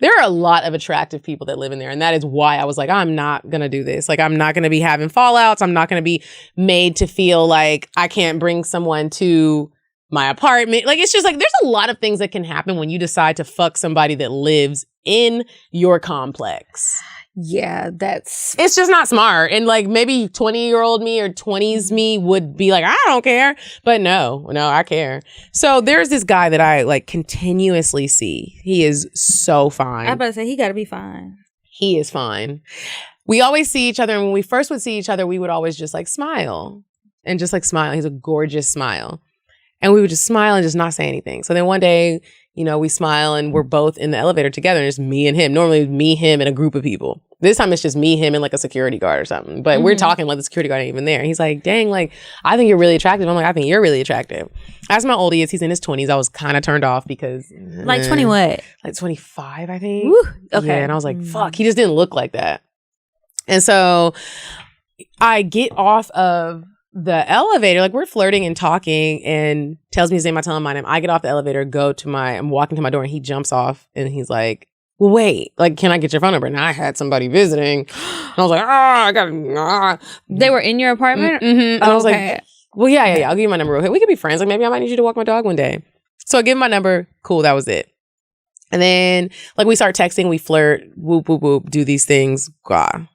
S2: There are a lot of attractive people that live in there. And that is why I was like, I'm not going to do this. Like, I'm not going to be having fallouts. I'm not going to be made to feel like I can't bring someone to my apartment. Like, it's just like, there's a lot of things that can happen when you decide to fuck somebody that lives in your complex.
S3: Yeah,
S2: it's just not smart. And like maybe 20-year-old me or 20s me would be like, I don't care. But no, I care. So there's this guy that I like continuously see. He is so fine.
S3: I was about to say, he got to be fine.
S2: He is fine. We always see each other. And when we first would see each other, we would always just like smile and just like smile. He's a gorgeous smile. And we would just smile and just not say anything. So then one day, you know, we smile and we're both in the elevator together. And it's me and him. Normally it's me, him, and a group of people. This time it's just me, him, and like a security guard or something. But we're talking like the security guard ain't even there. He's like, dang, like, I think you're really attractive. I'm like, I think you're really attractive. Asked him how old he is. He's in his 20s. I was kind of turned off because...
S3: Like 20 what?
S2: Like 25, I think.
S3: Woo, okay.
S2: Yeah, and I was like, fuck, he just didn't look like that. And so I get off of the elevator, like we're flirting and talking, and tells me his name. I tell him my name. I get off the elevator, I'm walking to my door, and he jumps off, and he's like, wait, like, can I get your phone number? And I had somebody visiting. And I was like, I got
S3: They were in your apartment?
S2: And I was like, well, yeah, I'll give you my number real quick. We could be friends. Like, maybe I might need you to walk my dog one day. So I give him my number. Cool, that was it. And then, like, we start texting, we flirt, whoop, whoop, whoop, do these things. God,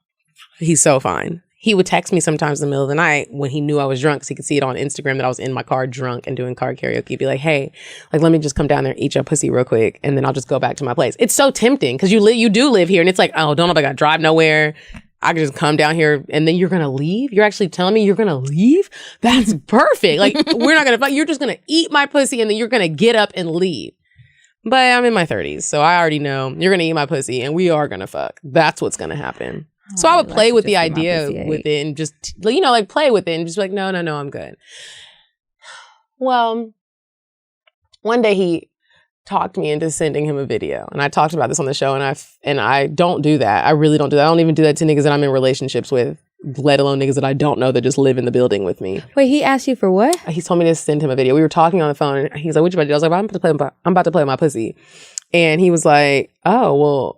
S2: he's so fine. He would text me sometimes in the middle of the night when he knew I was drunk, because he could see it on Instagram that I was in my car drunk and doing car karaoke. He'd be like, hey, like, let me just come down there and eat your pussy real quick, and then I'll just go back to my place. It's so tempting because you do live here, and it's like, oh, don't know if I got to drive nowhere. I can just come down here, and then you're going to leave? You're actually telling me you're going to leave? That's perfect. Like, we're not going to fuck. You're just going to eat my pussy, and then you're going to get up and leave. But I'm in my 30s, so I already know you're going to eat my pussy, and we are going to fuck. That's what's going to happen. So I would play with the idea with it and just, you know, like play with it and just be like, no, I'm good. Well, one day he talked me into sending him a video. And I talked about this on the show, and I don't do that. I really don't do that. I don't even do that to niggas that I'm in relationships with, let alone niggas that I don't know that just live in the building with me.
S3: Wait, he asked you for what?
S2: He told me to send him a video. We were talking on the phone, and he's like, what you about to do? I was like, I'm about to play with my pussy. And he was like, oh, well,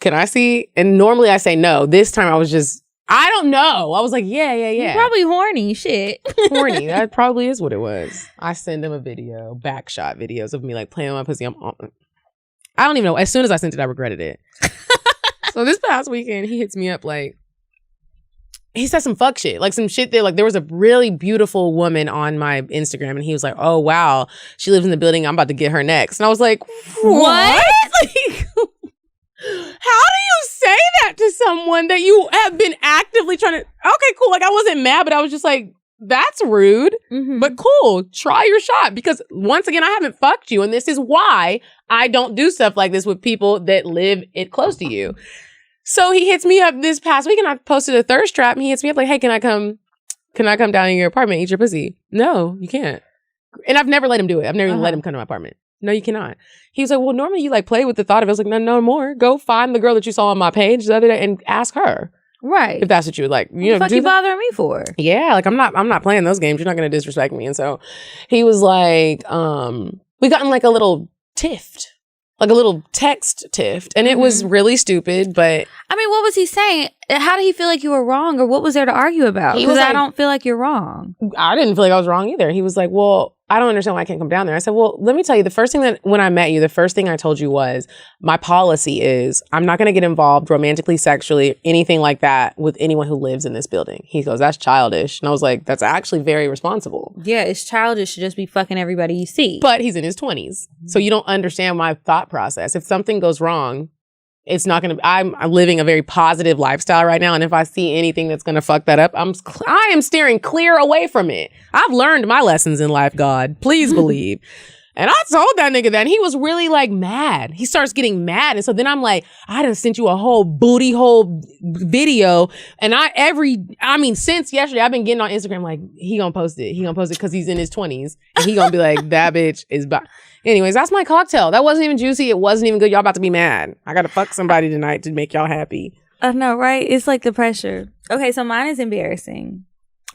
S2: can I see? And normally I say no. This time I was just, I don't know. I was like, yeah.
S3: You're probably horny, shit.
S2: Horny. That probably is what it was. I send him a video, backshot videos of me like playing with my pussy. I don't even know. As soon as I sent it, I regretted it. So this past weekend, he hits me up like, he said some fuck shit. Like some shit that, like, there was a really beautiful woman on my Instagram, and he was like, oh, wow, she lives in the building. I'm about to get her next. And I was like, what? Like, how do you say that to someone that you have been actively trying to... Okay, cool. Like, I wasn't mad, but I was just like, that's rude. But cool. Try your shot. Because once again, I haven't fucked you. And this is why I don't do stuff like this with people that live it close to you. So he hits me up this past week, and I posted a thirst trap, and he hits me up like, hey, can I come down in your apartment and eat your pussy? No, you can't. And I've never let him do it. I've never even let him come to my apartment. No, you cannot. He was like, well, normally you like play with the thought of it. I was like, no more. Go find the girl that you saw on my page the other day and ask her.
S3: Right.
S2: If that's what you would like.
S3: What the fuck you bothering me for?
S2: Yeah, like I'm not playing those games. You're not gonna disrespect me. And so he was like, we got in like a little tiff. Like a little text tiff. And it was really stupid, but
S3: I mean, what was he saying? How did he feel like you were wrong, or what was there to argue about? Because like, I don't feel like you're wrong.
S2: I didn't feel like I was wrong either. He was like, well, I don't understand why I can't come down there. I said, well, let me tell you, the first thing that when I met you, the first thing I told you was my policy is I'm not going to get involved romantically, sexually, anything like that with anyone who lives in this building. He goes, that's childish. And I was like, that's actually very responsible.
S3: Yeah, it's childish to just be fucking everybody you see.
S2: But he's in his 20s. So you don't understand my thought process. If something goes wrong, it's not going to, I'm living a very positive lifestyle right now. And if I see anything that's going to fuck that up, I am steering clear away from it. I've learned my lessons in life, God. Please believe. And I told that nigga that, and he was really like mad. He starts getting mad. And so then I'm like, I done sent you a whole booty hole video. And since yesterday, I've been getting on Instagram like, he gonna post it. He gonna post it because he's in his 20s. And he gonna be like, that bitch is Anyways, that's my cocktail. That wasn't even juicy. It wasn't even good. Y'all about to be mad. I gotta fuck somebody tonight to make y'all happy.
S3: I know, right? It's like the pressure. Okay, so mine is embarrassing.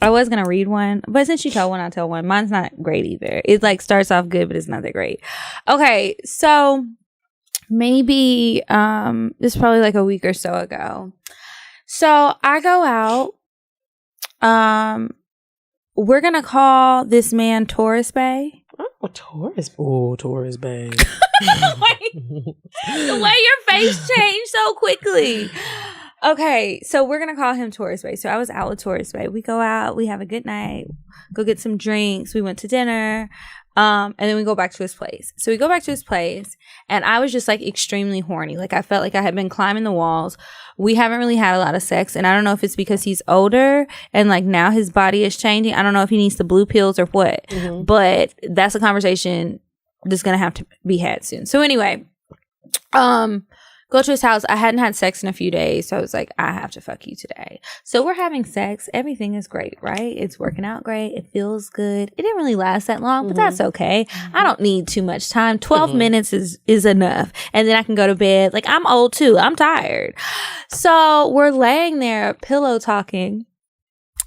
S3: I was gonna read one, but since you tell one, I'll tell one. Mine's not great either. It like starts off good, but it's not that great. Okay, so maybe this is probably like a week or so ago. So I go out. We're gonna call this man Taurus Bay.
S2: Oh, Taurus. Oh, Taurus Bay.
S3: The way your face changed so quickly. Okay, so we're gonna call him Taurus Bay. So I was out with Taurus Bay. We go out, we have a good night, go get some drinks. We went to dinner, and then we go back to his place. So we go back to his place, and I was just like extremely horny. Like I felt like I had been climbing the walls. We haven't really had a lot of sex, and I don't know if it's because he's older and like now his body is changing. I don't know if he needs the blue pills or what, but that's a conversation that's gonna have to be had soon. So anyway, go to his house. I hadn't had sex in a few days, so I was like, I have to fuck you today. So we're having sex. Everything is great, right? It's working out great. It feels good. It didn't really last that long, but that's okay. I don't need too much time. 12 minutes is enough. And then I can go to bed. Like, I'm old too. I'm tired. So we're laying there pillow talking.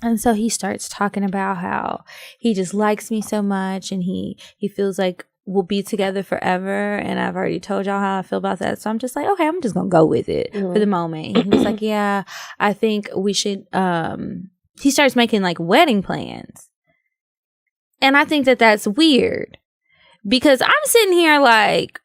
S3: And so he starts talking about how he just likes me so much and he feels like we'll be together forever, and I've already told y'all how I feel about that, so I'm just like, okay, I'm just gonna go with it for the moment. He was like, yeah, I think we should he starts making like wedding plans, and I think that that's weird because I'm sitting here like,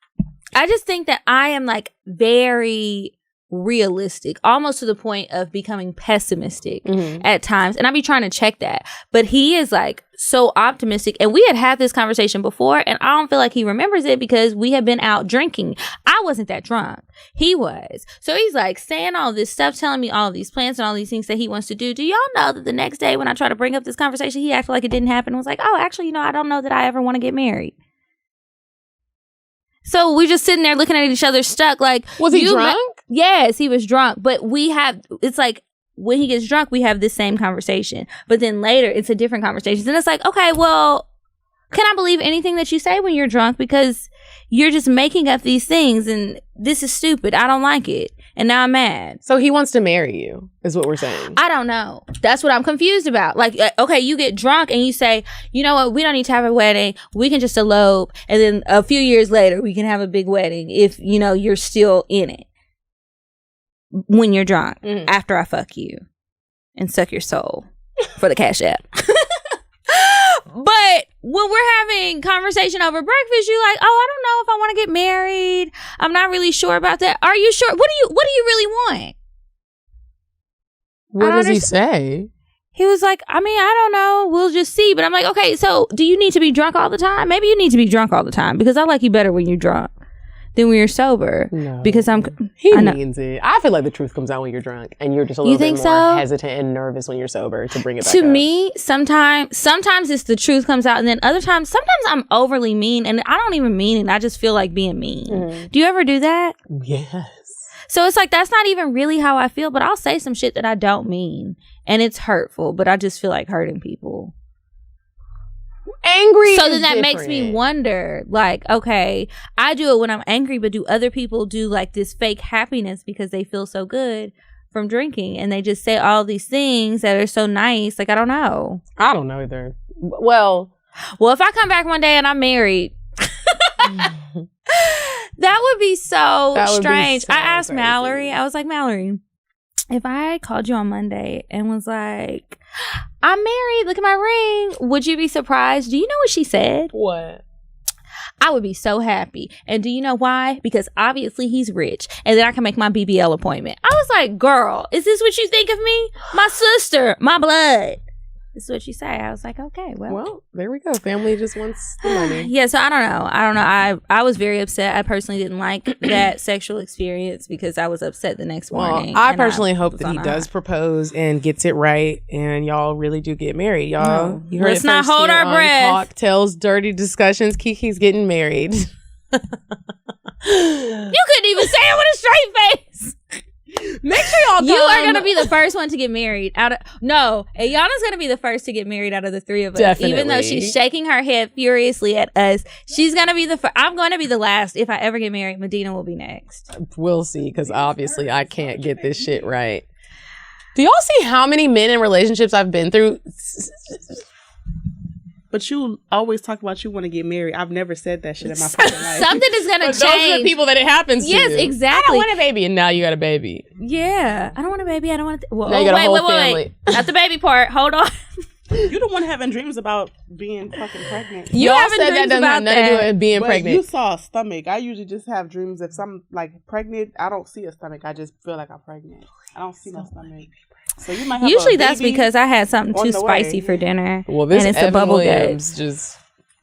S3: I just think that I am like very realistic, almost to the point of becoming pessimistic at times, and I be trying to check that, but he is like so optimistic, and we had this conversation before, and I don't feel like he remembers it because we had been out drinking. I wasn't that drunk, he was. So he's like saying all this stuff, telling me all these plans and all these things that he wants to do. Do y'all know that the next day when I try to bring up this conversation, he acted like it didn't happen and was like, oh, actually, I don't know that I ever want to get married. So we're just sitting there looking at each other stuck. Like,
S2: was he drunk?
S3: Yes, he was drunk. But it's like when he gets drunk, we have this same conversation. But then later, it's a different conversation. And it's like, okay, well, can I believe anything that you say when you're drunk? Because you're just making up these things and this is stupid. I don't like it. And now I'm mad.
S2: So he wants to marry you, is what we're saying.
S3: I don't know. That's what I'm confused about. Like, okay, you get drunk and you say, you know what, we don't need to have a wedding. We can just elope. And then a few years later, we can have a big wedding if, you're still in it. When you're drunk, after I fuck you and suck your soul for the cash app. But when we're having conversation over breakfast, you're like, oh, I don't know if I want to get married. I'm not really sure about that. Are you sure? What do you really want?
S2: What does he say?
S3: He was like, I don't know. We'll just see. But I'm like, okay, so do you need to be drunk all the time? Maybe you need to be drunk all the time because I like you better when you're drunk than when you're sober.
S2: No.
S3: Because
S2: he means it. I feel like the truth comes out when you're drunk and you're just a little bit more hesitant and nervous when you're sober to bring it back
S3: to
S2: up.
S3: Me, sometimes it's the truth comes out, and then sometimes I'm overly mean and I don't even mean it. I just feel like being mean. Do you ever do that?
S2: Yes.
S3: So it's like, that's not even really how I feel, but I'll say some shit that I don't mean and it's hurtful, but I just feel like hurting people.
S2: Angry.
S3: So then that makes me wonder, like, okay, I do it when I'm angry, but do other people do like this fake happiness because they feel so good from drinking and they just say all these things that are so nice? Like, I don't know.
S2: I don't know either. Well,
S3: if I come back one day and I'm married, that would be so strange. I asked crazy. Mallory, I was like, Mallory, if I called you on Monday and was like, I'm married, look at my ring, would you be surprised? Do you know what she said?
S2: What?
S3: I would be so happy. And do you know why? Because obviously he's rich. And then I can make my BBL appointment. I was like, girl, is this what you think of me? My sister, my blood. This is what you say. I was like, okay,
S2: well, there we go. Family just wants the money.
S3: Yeah, so I don't know. I was very upset. I personally didn't like that sexual experience because I was upset the next morning.
S2: I personally hope that he does propose and gets it right, and y'all really do get married. Y'all, you heard
S3: let's not hold our breath.
S2: CockTales, dirty discussions. Kiki's getting married.
S3: You couldn't even say it with a straight face.
S2: Make sure y'all come.
S3: You are going to be the first one to get married. Ayana's going to be the first to get married out of the three of us.
S2: Definitely.
S3: Even though she's shaking her head furiously at us, she's going to be the first. I'm going to be the last. If I ever get married, Medina will be next.
S2: We'll see, because obviously I can't get this shit right. Do y'all see how many men in relationships I've been through?
S4: But you always talk about you want to get married. I've never said that shit in my fucking life.
S3: Something is gonna change.
S2: Those are the people that it happens to.
S3: Yes, exactly.
S2: I don't want a baby, and now you got a baby.
S3: Yeah, I don't want a baby. I don't want.
S2: Now you got a whole family.
S3: Not the baby part. Hold on.
S4: You the one having dreams about being fucking pregnant.
S2: You all said that doesn't have nothing to do with being
S4: but
S2: pregnant.
S4: You saw a stomach. I usually just have dreams if I'm like pregnant. I don't see a stomach. I just feel like I'm pregnant. I don't see no stomach. So you might have
S3: Usually
S4: a
S3: that's
S4: baby
S3: because I had something
S4: on
S3: too
S4: the
S3: spicy
S4: way.
S3: for dinner.
S2: Well, this
S3: and it's
S2: Evan
S3: the bubble
S2: Williams
S3: gut.
S2: just.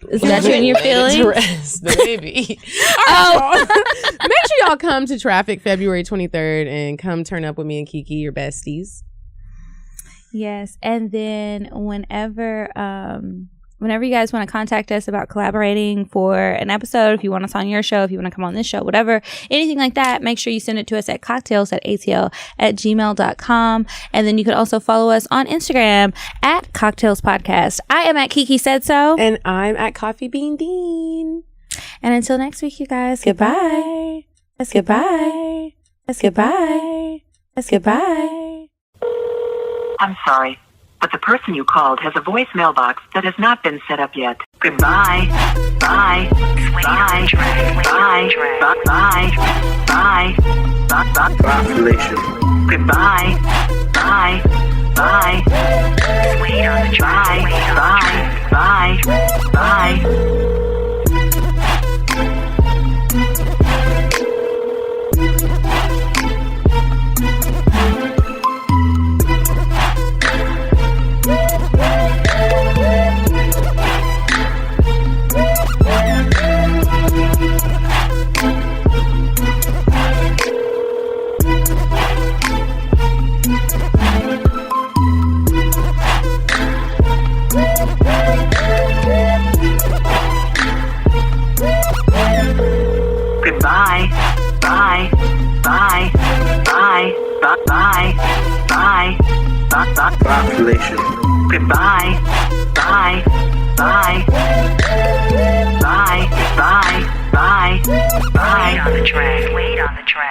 S3: Is that you and your feelings?
S2: The baby. All right, y'all. Make sure y'all come to Traffic February 23rd and come turn up with me and Kiki, your besties.
S3: Yes, and then whenever you guys want to contact us about collaborating for an episode, if you want us on your show, if you want to come on this show, whatever, anything like that, make sure you send it to us at cocktales@atl@gmail.com. And then you can also follow us on Instagram at CockTales Podcast. I am at Kiki Said So.
S2: And I'm at Coffee Bean Dean.
S3: And until next week, you guys, goodbye. Goodbye. Goodbye. Goodbye.
S12: I'm sorry, but the person you called has a voicemail box that has not been set up yet. Goodbye. Bye. Bye. Bye. Bye. Bye. Bye.
S8: Population.
S12: Goodbye. Bye. Bye. Wait on the track. Bye. Bye. Bye. Goodbye. Bye. Bye. Bye. Bye. Bye. Bye.
S8: Population.
S12: Goodbye. Bye. Bye. Bye. Bye. Bye. Bye. Wait on the track.